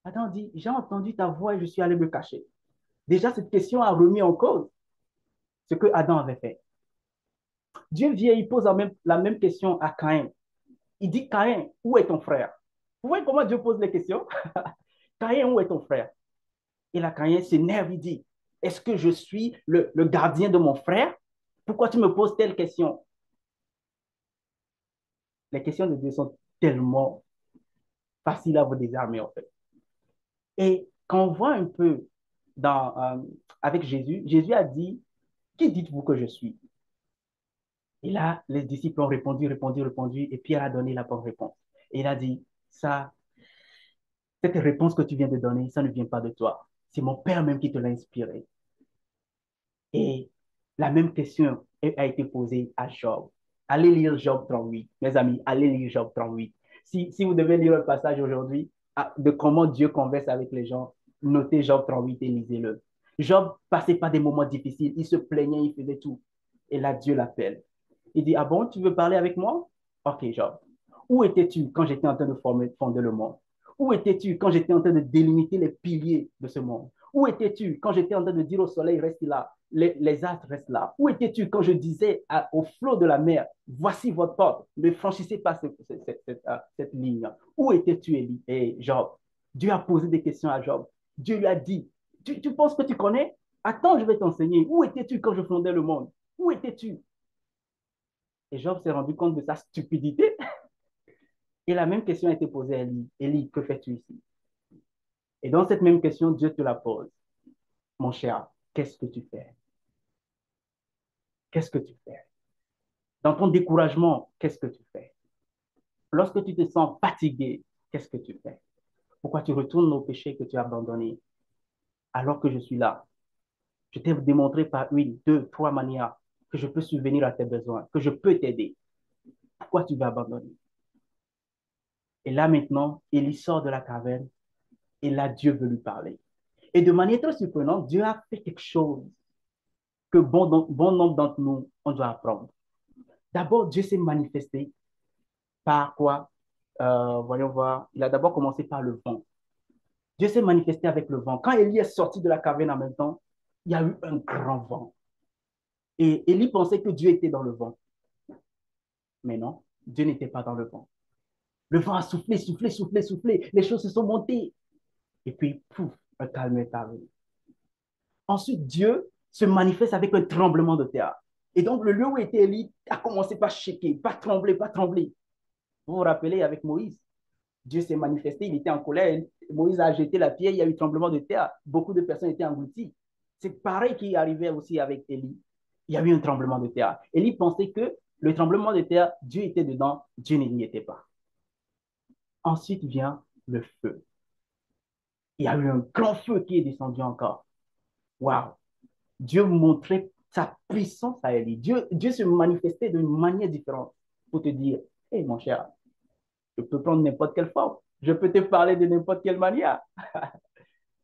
Adam dit, j'ai entendu ta voix et je suis allé me cacher. Déjà, cette question a remis en cause ce que Adam avait fait. Dieu vient, il pose la même question à Caïn. Il dit, Caïn, où est ton frère? Vous voyez comment Dieu pose les questions? Caïn, où est ton frère? Et là, Caïn s'énerve, il dit, est-ce que je suis le gardien de mon frère? Pourquoi tu me poses telle question? Les questions de Dieu sont tellement faciles à vous désarmer, en fait. Et quand on voit un peu avec Jésus, Jésus a dit, qui dites-vous que je suis? Et là, les disciples ont répondu, et Pierre a donné la bonne réponse. Et il a dit, ça, cette réponse que tu viens de donner, ça ne vient pas de toi. C'est mon Père même qui te l'a inspiré. Et la même question a été posée à Job. Allez lire Job 38, mes amis, allez lire Job 38. Si vous devez lire un passage aujourd'hui de comment Dieu converse avec les gens, notez Job 38 et lisez-le. Job passait par des moments difficiles, il se plaignait, il faisait tout. Et là, Dieu l'appelle. Il dit, ah bon, tu veux parler avec moi? Ok, Job. Où étais-tu quand j'étais en train de fonder le monde? Où étais-tu quand j'étais en train de délimiter les piliers de ce monde? Où étais-tu quand j'étais en train de dire au soleil, reste là, les astres restent là? Où étais-tu quand je disais au flot de la mer, voici votre porte, ne franchissez pas cette ligne? Où étais-tu, Élie? Et Job, Dieu a posé des questions à Job. Dieu lui a dit, tu penses que tu connais? Attends, je vais t'enseigner. Où étais-tu quand je fondais le monde? Où étais-tu? Et Job s'est rendu compte de sa stupidité. Et la même question a été posée à Élie. Élie, que fais-tu ici? Et dans cette même question, Dieu te la pose. Mon cher, qu'est-ce que tu fais? Qu'est-ce que tu fais? Dans ton découragement, qu'est-ce que tu fais? Lorsque tu te sens fatigué, qu'est-ce que tu fais? Pourquoi tu retournes au péché que tu as abandonné alors que je suis là? Je t'ai démontré par une, deux, trois manières que je peux subvenir à tes besoins, que je peux t'aider. Pourquoi tu veux abandonner? Et là maintenant, Élie sort de la caverne et là, Dieu veut lui parler. Et de manière très surprenante, Dieu a fait quelque chose que bon nombre d'entre nous, on doit apprendre. D'abord, Dieu s'est manifesté par quoi? Voyons voir. Il a d'abord commencé par le vent. Dieu s'est manifesté avec le vent. Quand Élie est sorti de la caverne en même temps, il y a eu un grand vent. Et Élie pensait que Dieu était dans le vent. Mais non, Dieu n'était pas dans le vent. Le vent a soufflé, soufflé, soufflé, soufflé. Les choses se sont montées. Et puis, pouf, un calme est arrivé. Ensuite, Dieu se manifeste avec un tremblement de terre. Et donc, le lieu où était Élie a commencé par shaker, par trembler, par trembler. Vous vous rappelez avec Moïse, Dieu s'est manifesté, il était en colère. Moïse a jeté la pierre, il y a eu tremblement de terre. Beaucoup de personnes étaient englouties. C'est pareil qui arrivait aussi avec Élie. Il y a eu un tremblement de terre. Élie pensait que le tremblement de terre, Dieu était dedans, Dieu n'y était pas. Ensuite vient le feu. Il y a eu un grand feu qui est descendu encore. Waouh! Dieu montrait sa puissance à Élie. Dieu se manifestait d'une manière différente pour te dire, hé hey, mon cher, je peux prendre n'importe quelle forme. Je peux te parler de n'importe quelle manière.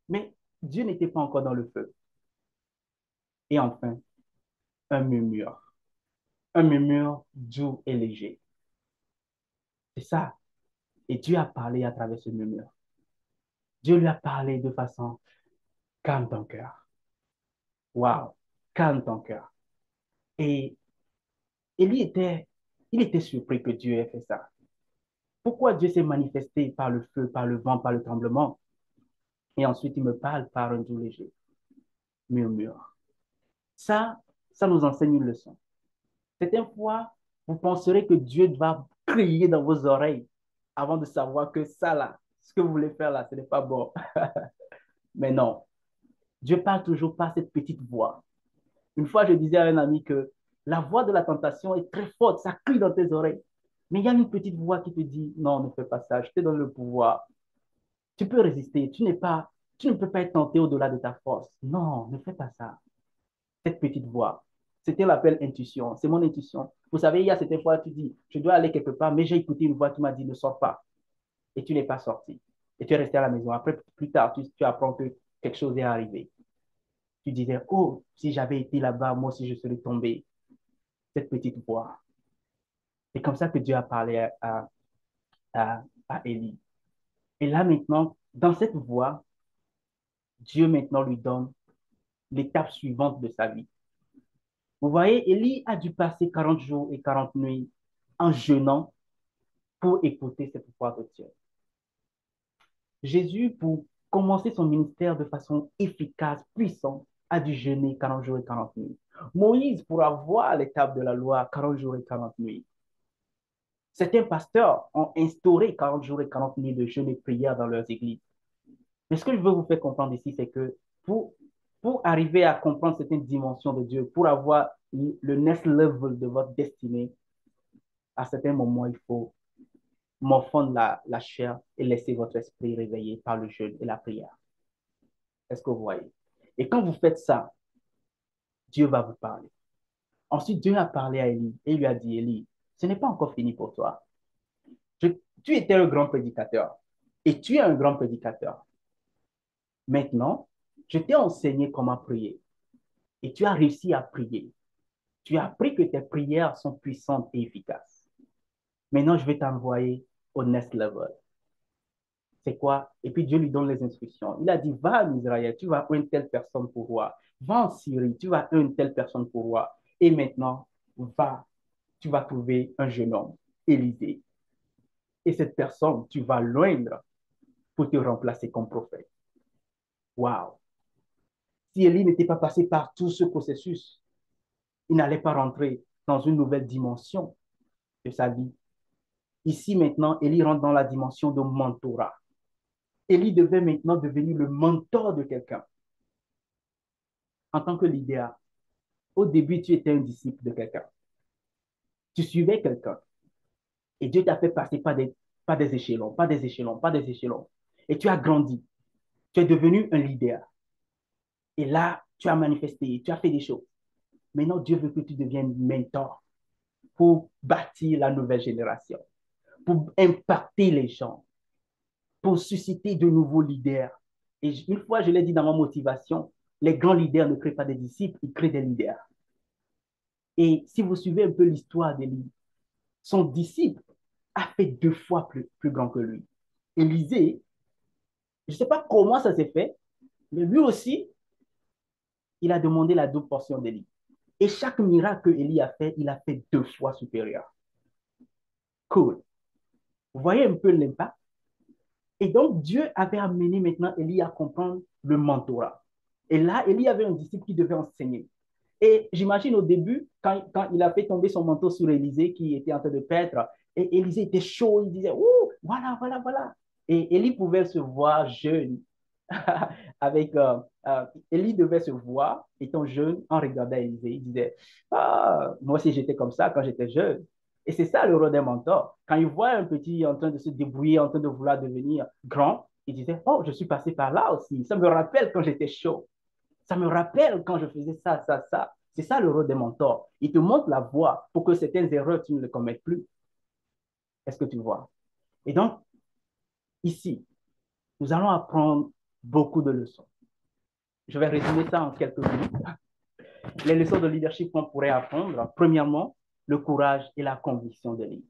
Mais Dieu n'était pas encore dans le feu. Et enfin, un murmure. Un murmure doux et léger. C'est ça. Et Dieu a parlé à travers ce murmure. Dieu lui a parlé de façon calme ton cœur. Waouh, calme ton cœur. Et Élie il était surpris que Dieu ait fait ça. Pourquoi Dieu s'est manifesté par le feu, par le vent, par le tremblement, et ensuite il me parle par un doux léger murmure. Ça, ça nous enseigne une leçon. Certaines fois, vous penserez que Dieu va crier dans vos oreilles avant de savoir que ça là, ce que vous voulez faire là, ce n'est pas bon. Mais non, Dieu parle toujours par cette petite voix. Une fois, je disais à un ami que la voix de la tentation est très forte, ça crie dans tes oreilles. Mais il y a une petite voix qui te dit, non, ne fais pas ça, je te donne le pouvoir. Tu peux résister, tu ne peux pas être tenté au-delà de ta force. Non, ne fais pas ça. Cette petite voix, c'était l'appel intuition, c'est mon intuition. Vous savez, il y a certaines fois, tu dis, je dois aller quelque part, mais j'ai écouté une voix qui m'a dit, ne sors pas. Et tu n'es pas sorti. Et tu es resté à la maison. Après, plus tard, tu apprends que quelque chose est arrivé. Tu disais, oh, si j'avais été là-bas, moi aussi, je serais tombé. Cette petite voix. C'est comme ça que Dieu a parlé à Élie. Et là, maintenant, dans cette voix, Dieu maintenant lui donne l'étape suivante de sa vie. Vous voyez, Élie a dû passer 40 jours et 40 nuits en jeûnant pour écouter cette voix de Dieu. Jésus, pour commencer son ministère de façon efficace, puissante, a dû jeûner 40 jours et 40 nuits. Moïse, pour avoir l'étape de la loi, 40 jours et 40 nuits. Certains pasteurs ont instauré 40 jours et 40 nuits de jeûne et prière dans leurs églises. Mais ce que je veux vous faire comprendre ici, c'est que pour, pour arriver à comprendre certaines dimensions de Dieu, pour avoir le next level de votre destinée, à certains moments, il faut morfondre la chair et laisser votre esprit réveillé par le jeûne et la prière. Est-ce que vous voyez? Et quand vous faites ça, Dieu va vous parler. Ensuite, Dieu a parlé à Élie et il lui a dit, Élie, ce n'est pas encore fini pour toi. Je, tu étais un grand prédicateur et tu es un grand prédicateur. Maintenant, je t'ai enseigné comment prier et tu as réussi à prier. Tu as appris que tes prières sont puissantes et efficaces. Maintenant, je vais t'envoyer au next level. C'est quoi? Et puis Dieu lui donne les instructions. Il a dit, va en Israël, tu vas une telle personne pour roi. Va en Syrie, tu vas une telle personne pour roi. Et maintenant, va, tu vas trouver un jeune homme, Élisée. Et cette personne, tu vas loindre pour te remplacer comme prophète. Waouh! Si Élie n'était pas passé par tout ce processus, il n'allait pas rentrer dans une nouvelle dimension de sa vie. Ici, maintenant, Élie rentre dans la dimension de mentorat. Élie devait maintenant devenir le mentor de quelqu'un. En tant que leader, au début, tu étais un disciple de quelqu'un. Tu suivais quelqu'un. Et Dieu t'a fait passer par des échelons, pas des échelons, pas des échelons. Et tu as grandi. Tu es devenu un leader. Et là, tu as manifesté, tu as fait des choses. Maintenant, Dieu veut que tu deviennes mentor pour bâtir la nouvelle génération, pour impacter les gens, pour susciter de nouveaux leaders. Et une fois, je l'ai dit dans ma motivation, les grands leaders ne créent pas des disciples, ils créent des leaders. Et si vous suivez un peu l'histoire d'Élie, son disciple a fait 2 fois plus grand que lui. Élisée, je ne sais pas comment ça s'est fait, mais lui aussi, il a demandé la double portion d'Élie. Et chaque miracle que Élie a fait, il a fait 2 fois supérieur. Cool. Vous voyez un peu l'impact? Et donc, Dieu avait amené maintenant Élie à comprendre le mentorat. Et là, Élie avait un disciple qui devait enseigner. Et j'imagine au début, quand il a fait tomber son manteau sur Élisée qui était en train de paître, et Élisée était chaud, il disait, ouh, voilà, voilà, voilà. Et Élie pouvait se voir jeune. avec Élie devait se voir, étant jeune, en regardant Élisée. Il disait, ah, moi aussi j'étais comme ça quand j'étais jeune. Et c'est ça le rôle d'un mentor. Quand il voit un petit en train de se débrouiller, en train de vouloir devenir grand, il disait, oh, je suis passé par là aussi. Ça me rappelle quand j'étais chaud. Ça me rappelle quand je faisais ça, ça, ça. C'est ça le rôle des mentors. Il te montre la voie pour que certaines erreurs, tu ne les commettes plus. Est-ce que tu vois? Et donc, ici, nous allons apprendre beaucoup de leçons. Je vais résumer ça en quelques minutes. Les leçons de leadership qu'on pourrait apprendre. Premièrement, le courage et la conviction de Élie.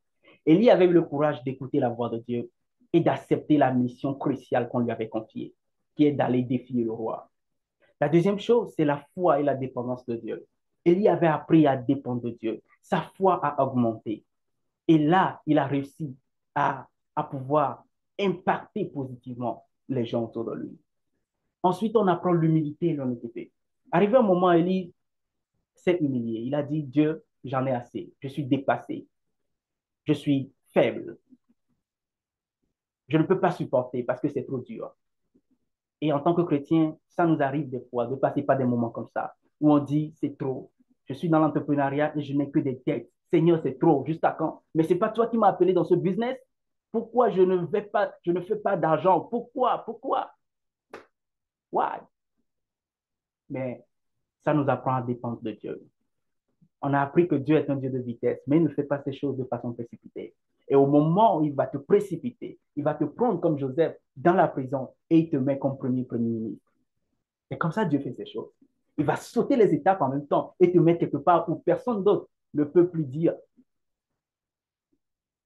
Élie avait eu le courage d'écouter la voix de Dieu et d'accepter la mission cruciale qu'on lui avait confiée, qui est d'aller défier le roi. La deuxième chose, c'est la foi et la dépendance de Dieu. Élie avait appris à dépendre de Dieu. Sa foi a augmenté. Et là, il a réussi à, à pouvoir impacter positivement les gens autour de lui. Ensuite, on apprend l'humilité et l'honnêteté. Arrivé un moment, Élie s'est humilié. Il a dit, Dieu, j'en ai assez. Je suis dépassé. Je suis faible. Je ne peux pas supporter parce que c'est trop dur. Et en tant que chrétien, ça nous arrive des fois de passer par des moments comme ça, où on dit, c'est trop. Je suis dans l'entrepreneuriat et je n'ai que des dettes. Seigneur, c'est trop. Jusqu'à quand? Mais c'est pas toi qui m'as appelé dans ce business. Pourquoi je ne fais pas d'argent? Pourquoi? Why? Mais ça nous apprend à dépendre de Dieu. On a appris que Dieu est un Dieu de vitesse, mais il ne fait pas ces choses de façon précipitée. Et au moment où il va te précipiter, il va te prendre comme Joseph dans la prison et il te met comme premier ministre. C'est comme ça que Dieu fait ces choses. Il va sauter les étapes en même temps et te mettre quelque part où personne d'autre ne peut plus dire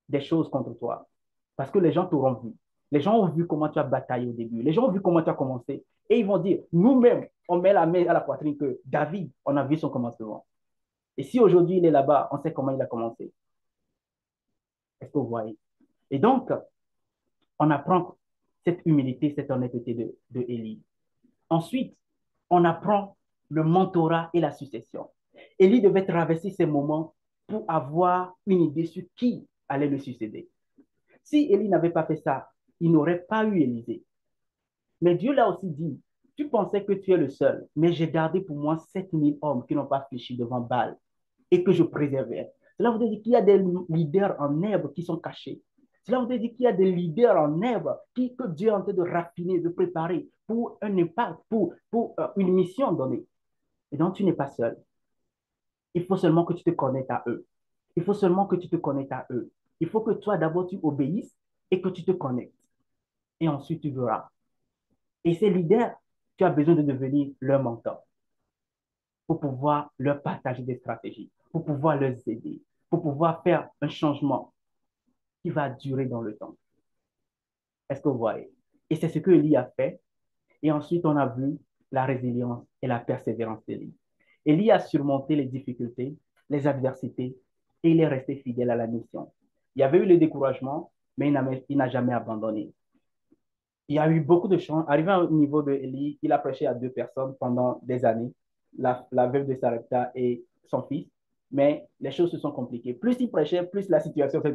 des choses contre toi. Parce que les gens t'auront vu. Les gens ont vu comment tu as bataillé au début. Les gens ont vu comment tu as commencé. Et ils vont dire, nous-mêmes, on met la main à la poitrine que David, on a vu son commencement. Et si aujourd'hui il est là-bas, on sait comment il a commencé. Est-ce que vous voyez? Et donc, on apprend cette humilité, cette honnêteté de Élie. Ensuite, on apprend le mentorat et la succession. Élie devait traverser ces moments pour avoir une idée sur qui allait le succéder. Si Élie n'avait pas fait ça, il n'aurait pas eu Élisée. Mais Dieu l'a aussi dit, tu pensais que tu es le seul, mais j'ai gardé pour moi 7000 hommes qui n'ont pas fléchi devant Baal et que je préservais. Cela veut dire qu'il y a des leaders en herbe qui sont cachés. Cela veut dire qu'il y a des leaders en herbe que Dieu est en train de raffiner, de préparer pour un impact, pour une mission donnée. Et donc, tu n'es pas seul. Il faut seulement que tu te connectes à eux. Il faut seulement que tu te connectes à eux. Il faut que toi, d'abord, tu obéisses et que tu te connectes. Et ensuite, tu verras. Et ces leaders, tu as besoin de devenir leur mentor pour pouvoir leur partager des stratégies, pour pouvoir les aider, pour pouvoir faire un changement qui va durer dans le temps. Est-ce que vous voyez? Et c'est ce que Élie a fait. Et ensuite, on a vu la résilience et la persévérance d'Élie. Élie a surmonté les difficultés, les adversités, et il est resté fidèle à la mission. Il y avait eu le découragement, mais il n'a jamais abandonné. Il y a eu beaucoup de chants. Arrivé au niveau de Élie, il a prêché à deux personnes pendant des années, la veuve de Sarepta et son fils. Mais les choses se sont compliquées. Plus il prêchait, plus la situation se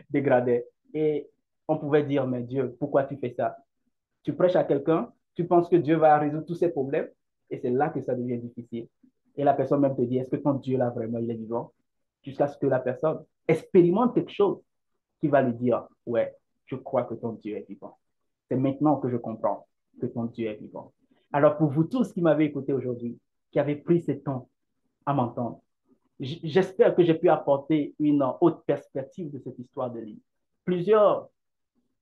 dégradait. Et on pouvait dire, mais Dieu, pourquoi tu fais ça? Tu prêches à quelqu'un, tu penses que Dieu va résoudre tous ses problèmes, et c'est là que ça devient difficile. Et la personne même te dit, est-ce que ton Dieu là vraiment, il est vivant? Jusqu'à ce que la personne expérimente quelque chose qui va lui dire, ouais, je crois que ton Dieu est vivant. C'est maintenant que je comprends que ton Dieu est vivant. Alors pour vous tous qui m'avez écouté aujourd'hui, qui avez pris ce temps à m'entendre, j'espère que j'ai pu apporter une haute perspective de cette histoire de l'île. Plusieurs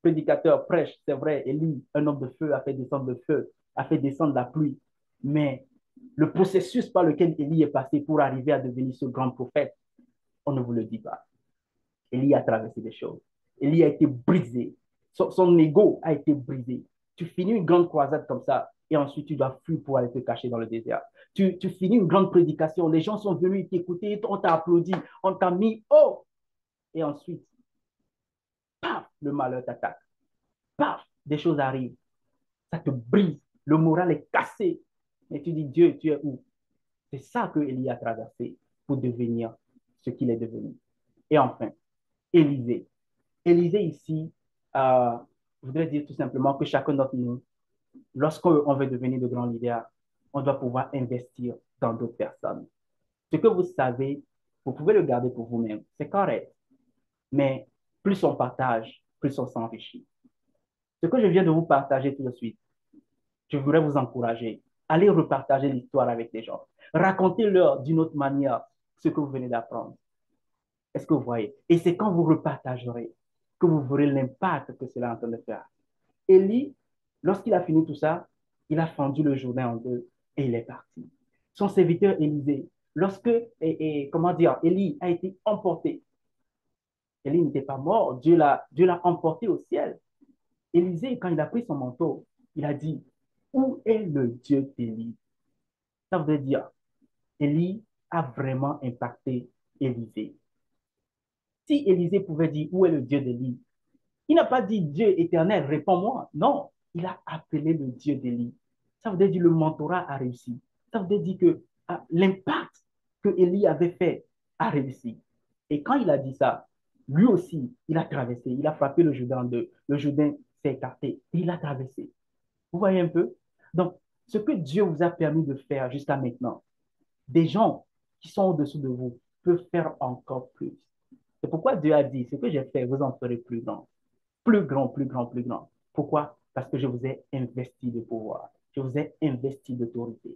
prédicateurs prêchent, c'est vrai, Élie, un homme de feu, a fait descendre le feu, a fait descendre la pluie. Mais le processus par lequel Élie est passé pour arriver à devenir ce grand prophète, on ne vous le dit pas. Élie a traversé des choses. Élie a été brisé. Son ego a été brisé. Tu finis une grande croisade comme ça et ensuite tu dois fuir pour aller te cacher dans le désert. Tu finis une grande prédication. Les gens sont venus t'écouter, on t'a applaudi, on t'a mis haut. Et ensuite, paf, le malheur t'attaque. Paf, des choses arrivent. Ça te brise. Le moral est cassé. Et tu dis, Dieu, tu es où? C'est ça que Élie a traversé pour devenir ce qu'il est devenu. Et enfin, Élisée. Élisée ici, je voudrais dire tout simplement que chacun d'entre nous, lorsqu'on veut devenir de grands leaders, on doit pouvoir investir dans d'autres personnes. Ce que vous savez, vous pouvez le garder pour vous-même, c'est correct. Mais plus on partage, plus on s'enrichit. Ce que je viens de vous partager tout de suite, je voudrais vous encourager. Allez repartager l'histoire avec les gens. Racontez-leur d'une autre manière ce que vous venez d'apprendre. Est-ce que vous voyez? Et c'est quand vous repartagerez que vous verrez l'impact que cela est en train de faire. Élie, lorsqu'il a fini tout ça, il a fendu le Jourdain en deux et il est parti. Son serviteur Élisée, lorsque, comment dire, Élie a été emporté, Élie n'était pas mort, Dieu l'a emporté au ciel. Élisée, quand il a pris son manteau, il a dit, où est le Dieu d'Élie? Ça veut dire, Élie a vraiment impacté Élisée. Si Élisée pouvait dire, où est le Dieu d'Élie? Il n'a pas dit, Dieu éternel, réponds-moi. Non, il a appelé le Dieu d'Élie. Ça veut dire, le mentorat a réussi. Ça veut dire que l'impact que Élie avait fait a réussi. Et quand il a dit ça, lui aussi, il a traversé, il a frappé le Jourdain en deux. Le Jourdain s'est écarté et il a traversé. Vous voyez un peu? Donc, ce que Dieu vous a permis de faire jusqu'à maintenant, des gens qui sont au-dessous de vous peuvent faire encore plus. C'est pourquoi Dieu a dit, ce que j'ai fait, vous en ferez plus grand. Plus grand, plus grand, plus grand. Pourquoi? Parce que je vous ai investi de pouvoir. Je vous ai investi d'autorité.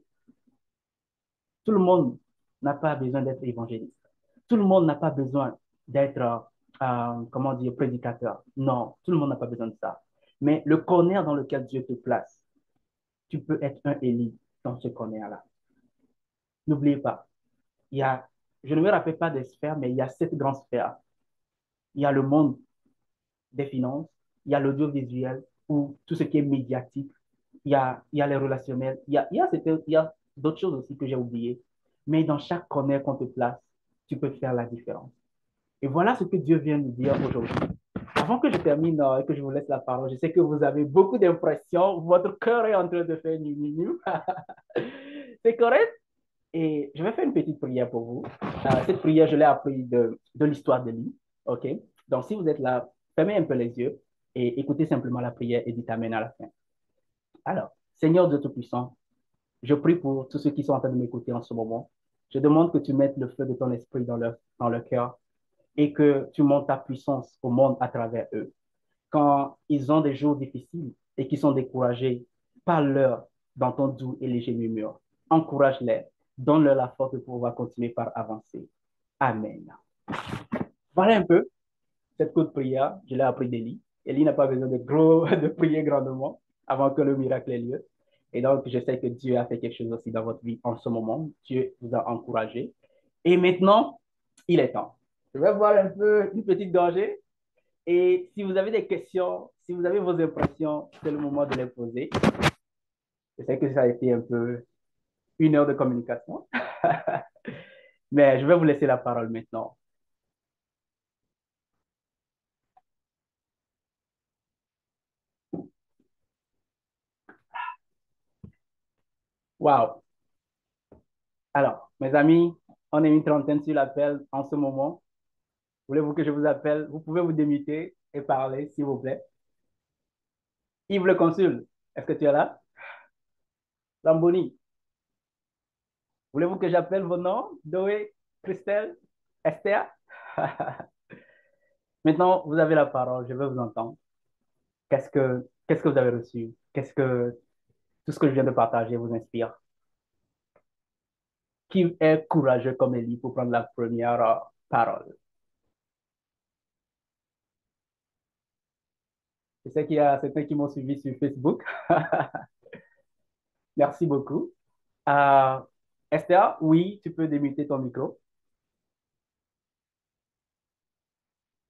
Tout le monde n'a pas besoin d'être évangéliste. Tout le monde n'a pas besoin d'être, comment dire, prédicateur. Non, tout le monde n'a pas besoin de ça. Mais le corner dans lequel Dieu te place, tu peux être un Élie dans ce corner-là. N'oubliez pas, il y a, je ne me rappelle pas des sphères, mais il y a 7 grandes sphères. Il y a le monde des finances, il y a l'audiovisuel ou tout ce qui est médiatique, il y a les relationnels, il y a d'autres choses aussi que j'ai oubliées. Mais dans chaque corner qu'on te place, tu peux faire la différence. Et voilà ce que Dieu vient nous dire aujourd'hui. Avant que je termine et que je vous laisse la parole, je sais que vous avez beaucoup d'impressions, votre cœur est en train de faire nu, nu, nu. C'est correct? Et je vais faire une petite prière pour vous. Cette prière, je l'ai appris de l'histoire de l'île. OK? Donc, si vous êtes là, fermez un peu les yeux et écoutez simplement la prière et dites Amen à la fin. Alors, Seigneur Dieu Tout-Puissant, je prie pour tous ceux qui sont en train de m'écouter en ce moment. Je demande que tu mettes le feu de ton esprit dans leur cœur et que tu montes ta puissance au monde à travers eux. Quand ils ont des jours difficiles et qu'ils sont découragés, parle-leur dans ton doux et léger murmure. Encourage-les, donne-leur la force de pouvoir continuer par avancer. Amen. Voilà un peu cette courte prière. Je l'ai appris d'Élie. Élie n'a pas besoin de prier grandement avant que le miracle ait lieu. Et donc, je sais que Dieu a fait quelque chose aussi dans votre vie en ce moment. Dieu vous a encouragé. Et maintenant, il est temps. Je vais boire un peu, une petite gorgée. Et si vous avez des questions, si vous avez vos impressions, c'est le moment de les poser. Je sais que ça a été un peu 1 heure de communication, mais je vais vous laisser la parole maintenant. Wow. Alors, mes amis, on est une trentaine sur l'appel en ce moment. Voulez-vous que je vous appelle? Vous pouvez vous démuter et parler, s'il vous plaît. Yves le consul, est-ce que tu es là? Lamboni, voulez-vous que j'appelle vos noms? Doé, Christelle, Esther? Maintenant, vous avez la parole, je veux vous entendre. Qu'est-ce que vous avez reçu? Qu'est-ce que tout ce que je viens de partager vous inspire? Qui est courageux comme Élie pour prendre la première parole? Je sais qu'il y a certains qui m'ont suivi sur Facebook. Merci beaucoup. Euh, Esther, oui, tu peux démuter ton micro.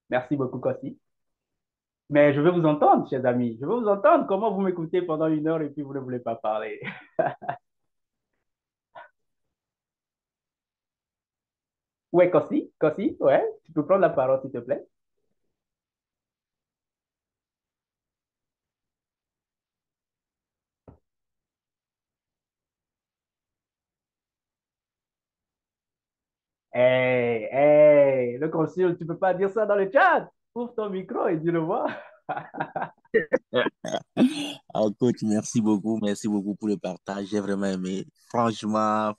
Merci beaucoup, Kossi. Mais je veux vous entendre, chers amis. Je veux vous entendre. Comment vous m'écoutez pendant 1 heure et puis vous ne voulez pas parler? Ouais, Kossi, Kossi, ouais, tu peux prendre la parole, s'il te plaît. Hey, hey, le consul, tu peux pas dire ça dans le chat. Ouvre ton micro et dis-le moi. Ah, coach, merci beaucoup pour le partage. J'ai vraiment aimé. Franchement,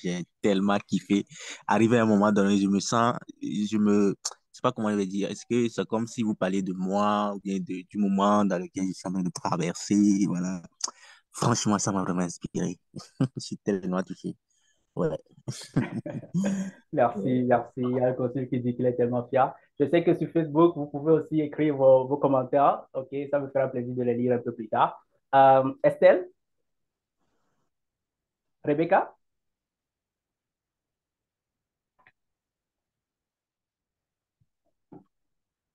j'ai tellement kiffé. Arrivé à un moment donné, je sais pas comment je vais dire. Est-ce que c'est comme si vous parliez de moi ou bien du moment dans lequel je suis en train de traverser, voilà. Franchement, ça m'a vraiment inspiré. Je suis tellement touché. Ouais. Merci, merci. Il y a un consul qui dit qu'il est tellement fier. Je sais que sur Facebook, vous pouvez aussi écrire vos commentaires. OK, ça me fera plaisir de les lire un peu plus tard. Estelle, Rebecca,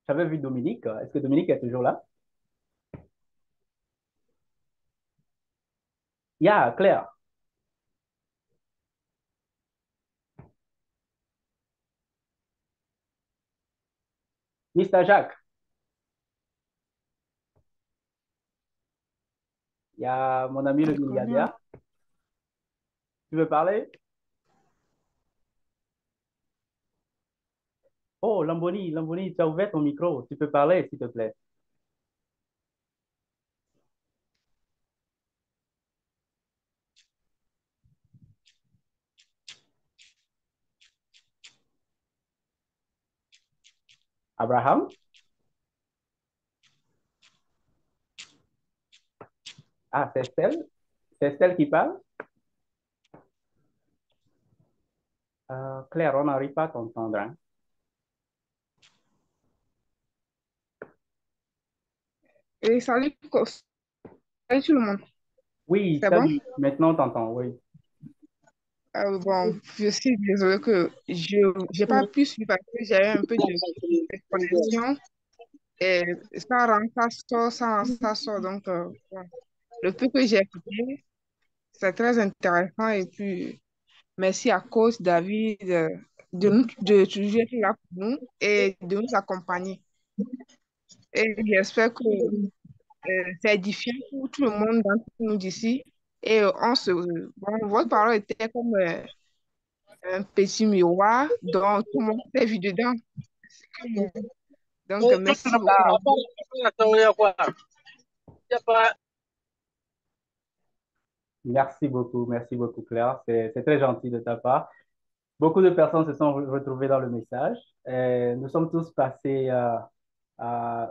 j'avais vu Dominique. Est-ce que Dominique est toujours là? Yeah, Claire. Mr. Jacques, il y a mon ami le D'accord. milliardaire. Tu veux parler? Oh, Lamboni, Lamboni, tu as ouvert ton micro. Tu peux parler, s'il te plaît. Abraham? Ah, c'est Estelle? C'est Estelle qui parle? Claire, on n'arrive pas à t'entendre, hein. Et salut tout le monde. Oui, C'est bon? salut. Maintenant, on t'entend, oui. Bon, je suis désolée que je n'ai pas pu suivre parce que j'ai eu un peu de connexion. Et ça rentre, ça sort. Donc, bon. Le peu que j'ai écouté, c'est très intéressant. Et puis, merci à coach David de toujours être là pour nous et de nous accompagner. Et j'espère que c'est édifiant pour tout le monde d'entre nous d'ici. Et bon, votre parole était comme un petit miroir dont tout le monde s'est vu dedans. Donc, merci beaucoup à vous. Merci beaucoup, Claire. C'est très gentil de ta part. Beaucoup de personnes se sont retrouvées dans le message. Nous sommes tous passés,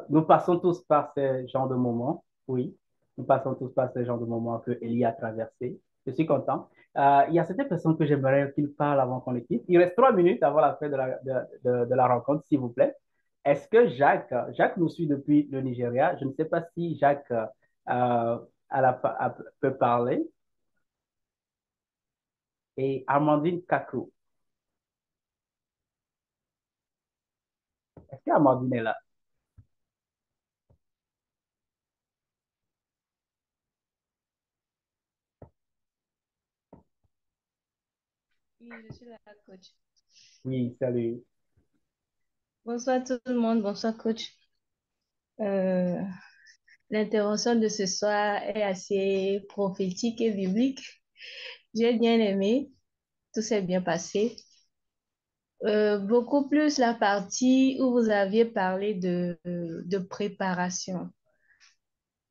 nous passons tous par ces genres de moments. Oui, nous passons tous par ces genres de moments que Elie a traversé. Je suis content. Il y a certaines personnes que j'aimerais qu'ils parlent avant qu'on les quitte. Il reste 3 minutes avant la fin de la rencontre, s'il vous plaît. Est-ce que Jacques nous suit depuis le Nigeria? Je ne sais pas si Jacques peut parler. Et Amandine Kakou. Est-ce qu'Amandine est là? Oui, je suis là, coach. Oui, salut. Bonsoir tout le monde, bonsoir coach. Euh, L'intervention de ce soir est assez prophétique et biblique. J'ai bien aimé, tout s'est bien passé. Beaucoup plus la partie où vous aviez parlé de préparation.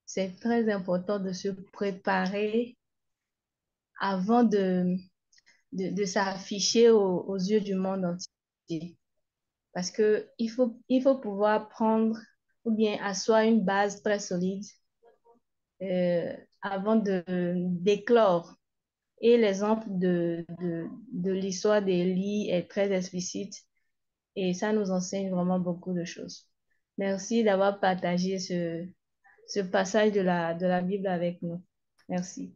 C'est très important de se préparer avant de s'afficher aux yeux du monde entier. Parce que il faut pouvoir prendre ou bien asseoir une base très solide euh, avant d'éclore. Et l'exemple de l'histoire d'Élie est très explicite et ça nous enseigne vraiment beaucoup de choses. Merci d'avoir partagé ce passage de la Bible avec nous. Merci.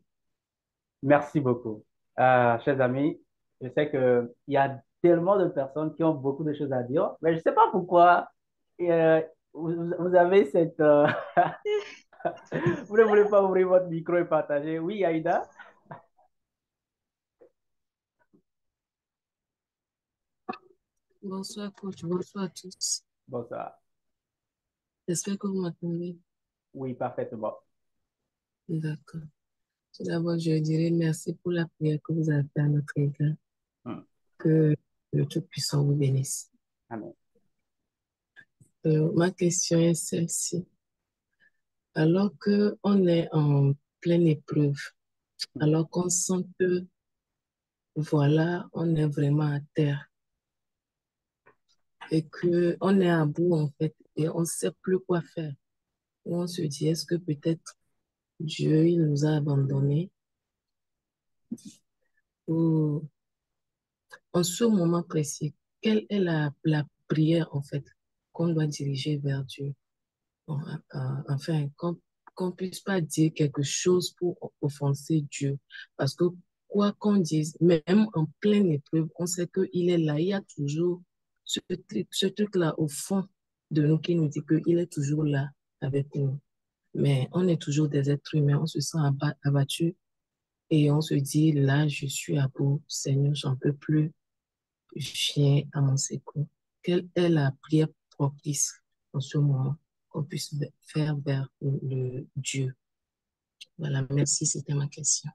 Merci beaucoup. Chers amis, je sais qu'il y a tellement de personnes qui ont beaucoup de choses à dire, mais je ne sais pas pourquoi vous avez vous ne voulez pas ouvrir votre micro et partager. Oui, Aïda? Bonsoir, coach. Bonsoir à tous. Bonsoir. J'espère que vous m'entendez. Oui, parfaitement. D'accord. Tout d'abord, je dirais merci pour la prière que vous avez fait à notre égard. Hmm. Que le Tout-Puissant vous bénisse. Amen. Ma question est celle-ci. Alors qu'on est en pleine épreuve, alors qu'on sent que, voilà, on est vraiment à terre et qu'on est à bout, en fait, et on ne sait plus quoi faire. Et on se dit, est-ce que peut-être Dieu, il nous a abandonnés ou en ce moment précis, quelle est la prière, en fait, qu'on doit diriger vers Dieu? Bon, enfin, qu'on puisse pas dire quelque chose pour offenser Dieu. Parce que quoi qu'on dise, même en pleine épreuve, on sait qu'il est là. Il y a toujours ce truc-là au fond de nous qui nous dit qu'il est toujours là avec nous. Mais on est toujours des êtres humains, on se sent abattu et on se dit, là, je suis à bout, Seigneur, j'en peux plus, viens à mon secours. Quelle est la prière propice en ce moment qu'on puisse faire vers le Dieu. Voilà, merci, c'était ma question.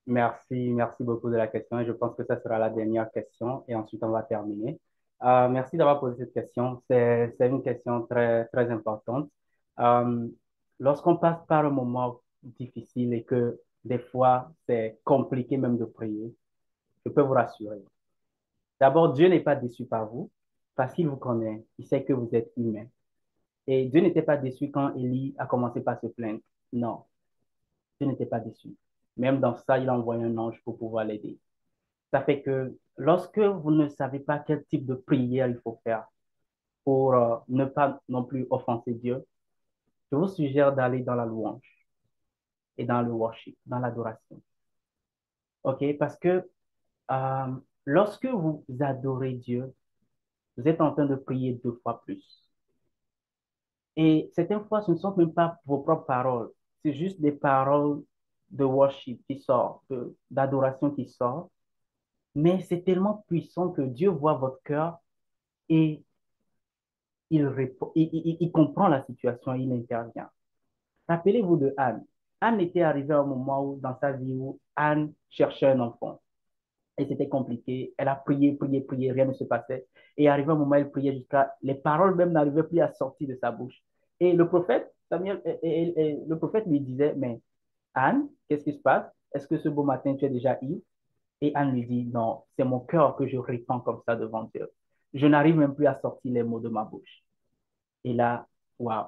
Merci beaucoup de la question. Et je pense que ça sera la dernière question et ensuite on va terminer. Merci d'avoir posé cette question. C'est une question très importante. Euh, Lorsqu'on passe par un moment difficile et que des fois c'est compliqué même de prier, je peux vous rassurer. D'abord, Dieu n'est pas déçu par vous parce qu'il vous connaît. Il sait que vous êtes humain. Et Dieu n'était pas déçu quand Élie a commencé par se plaindre. Non, Dieu n'était pas déçu. Même dans ça, il a envoyé un ange pour pouvoir l'aider. Ça fait que lorsque vous ne savez pas quel type de prière il faut faire pour ne pas non plus offenser Dieu, je vous suggère d'aller dans la louange et dans le worship, dans l'adoration. OK? Parce que euh, lorsque vous adorez Dieu, vous êtes en train de prier 2 fois plus. Et certaines fois, ce ne sont même pas vos propres paroles. C'est juste des paroles de worship qui sortent, d'adoration qui sortent. Mais c'est tellement puissant que Dieu voit votre cœur et il comprend la situation et il intervient. Rappelez-vous de Anne. Anne était arrivée à un moment où, dans sa vie où Anne cherchait un enfant. Et c'était compliqué. Elle a prié, rien ne se passait. Et arrivé un moment, elle priait jusqu'à... Les paroles même n'arrivaient plus à sortir de sa bouche. Et le prophète, Samuel, le prophète lui disait, mais Anne, qu'est-ce qui se passe? Est-ce que ce beau matin, tu es déjà ivre? Et Anne lui dit, non, c'est mon cœur que je répands comme ça devant Dieu. Je n'arrive même plus à sortir les mots de ma bouche. Et là, waouh.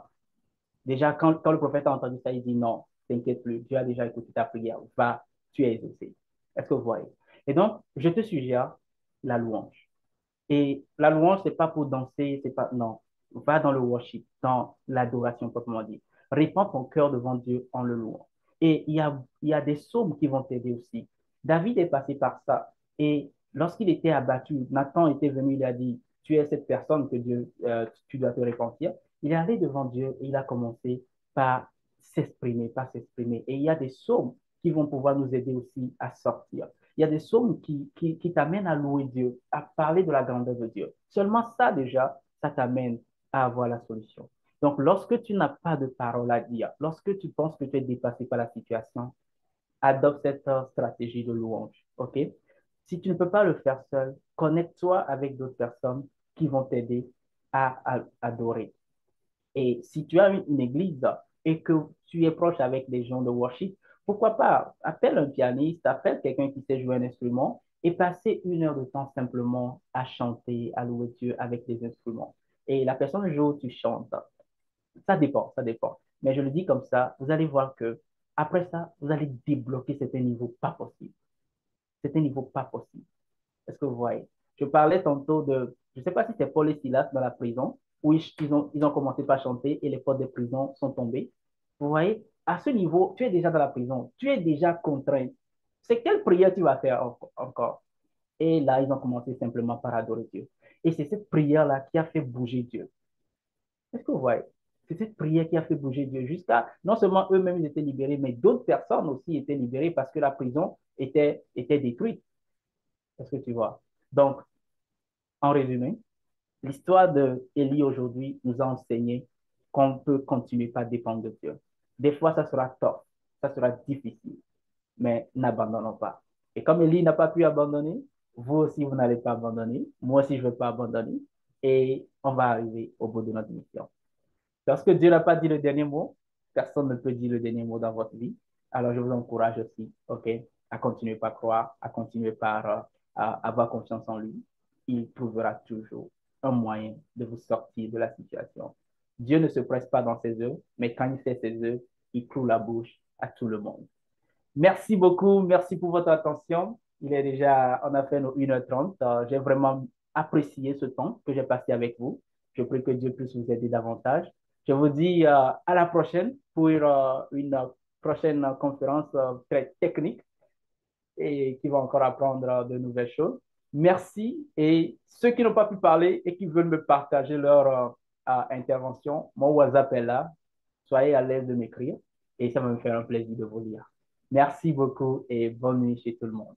Déjà, quand le prophète a entendu ça, il dit non, t'inquiète plus, Dieu a déjà écouté ta prière, va, tu es exaucé. Est-ce que vous voyez? Et donc, je te suggère la louange. Et la louange, c'est pas pour danser, c'est pas, non. Va dans le worship, dans l'adoration proprement dit. Répands ton cœur devant Dieu en le louant. Et il y a des psaumes qui vont t'aider aussi. David est passé par ça. Et lorsqu'il était abattu, Nathan était venu, il a dit, tu es cette personne que Dieu, tu dois te repentir. Il est allé devant Dieu et il a commencé par s'exprimer. Et il y a des psaumes qui vont pouvoir nous aider aussi à sortir. Il y a des psaumes qui t'amènent à louer Dieu, à parler de la grandeur de Dieu. Seulement ça, déjà, ça t'amène à avoir la solution. Donc, lorsque tu n'as pas de parole à dire, lorsque tu penses que tu es dépassé par la situation, adopte cette stratégie de louange. OK? Si tu ne peux pas le faire seul, connecte-toi avec d'autres personnes qui vont t'aider à adorer. Et si tu as une église et que tu es proche avec des gens de worship, pourquoi pas appelle un pianiste, appelle quelqu'un qui sait jouer un instrument et passer 1 heure de temps simplement à chanter, à louer Dieu avec des instruments. Et la personne joue, tu chantes. Ça dépend, ça dépend. Mais je le dis comme ça, vous allez voir que après ça, vous allez débloquer certains niveaux pas possibles. Certains niveaux pas possibles. Est-ce que vous voyez? Je parlais tantôt de, je ne sais pas si c'est Paul et Silas dans la prison, où ils ont commencé par chanter et les portes des prisons sont tombées. Vous voyez? À ce niveau, tu es déjà dans la prison, tu es déjà contraint. C'est quelle prière tu vas faire encore? Et là, ils ont commencé simplement par adorer Dieu. Et c'est cette prière-là qui a fait bouger Dieu. Est-ce que vous voyez? C'est cette prière qui a fait bouger Dieu jusqu'à, non seulement eux-mêmes ils étaient libérés, mais d'autres personnes aussi étaient libérées parce que la prison était détruite. Est-ce que tu vois? Donc, en résumé, l'histoire de Élie aujourd'hui nous a enseigné qu'on peut continuer par dépendre de Dieu. Des fois, ça sera tough, ça sera difficile, mais n'abandonnons pas. Et comme Élie n'a pas pu abandonner, vous aussi, vous n'allez pas abandonner. Moi aussi, je ne vais pas abandonner. Et on va arriver au bout de notre mission. Lorsque Dieu n'a pas dit le dernier mot, personne ne peut dire le dernier mot dans votre vie. Alors, je vous encourage aussi, OK, à continuer par croire, à continuer par à avoir confiance en lui. Il trouvera toujours un moyen de vous sortir de la situation. Dieu ne se presse pas dans ses œuvres, mais quand il fait ses œuvres, il cloue la bouche à tout le monde. Merci beaucoup, merci pour votre attention. Il est déjà, on a fait nos 1h30. J'ai vraiment apprécié ce temps que j'ai passé avec vous. Je prie que Dieu puisse vous aider davantage. Je vous dis à la prochaine pour une prochaine conférence très technique et qui va encore apprendre de nouvelles choses. Merci et ceux qui n'ont pas pu parler et qui veulent me partager leur intervention, mon WhatsApp est là. Soyez à l'aise de m'écrire et ça va me faire un plaisir de vous lire. Merci beaucoup et bonne nuit chez tout le monde.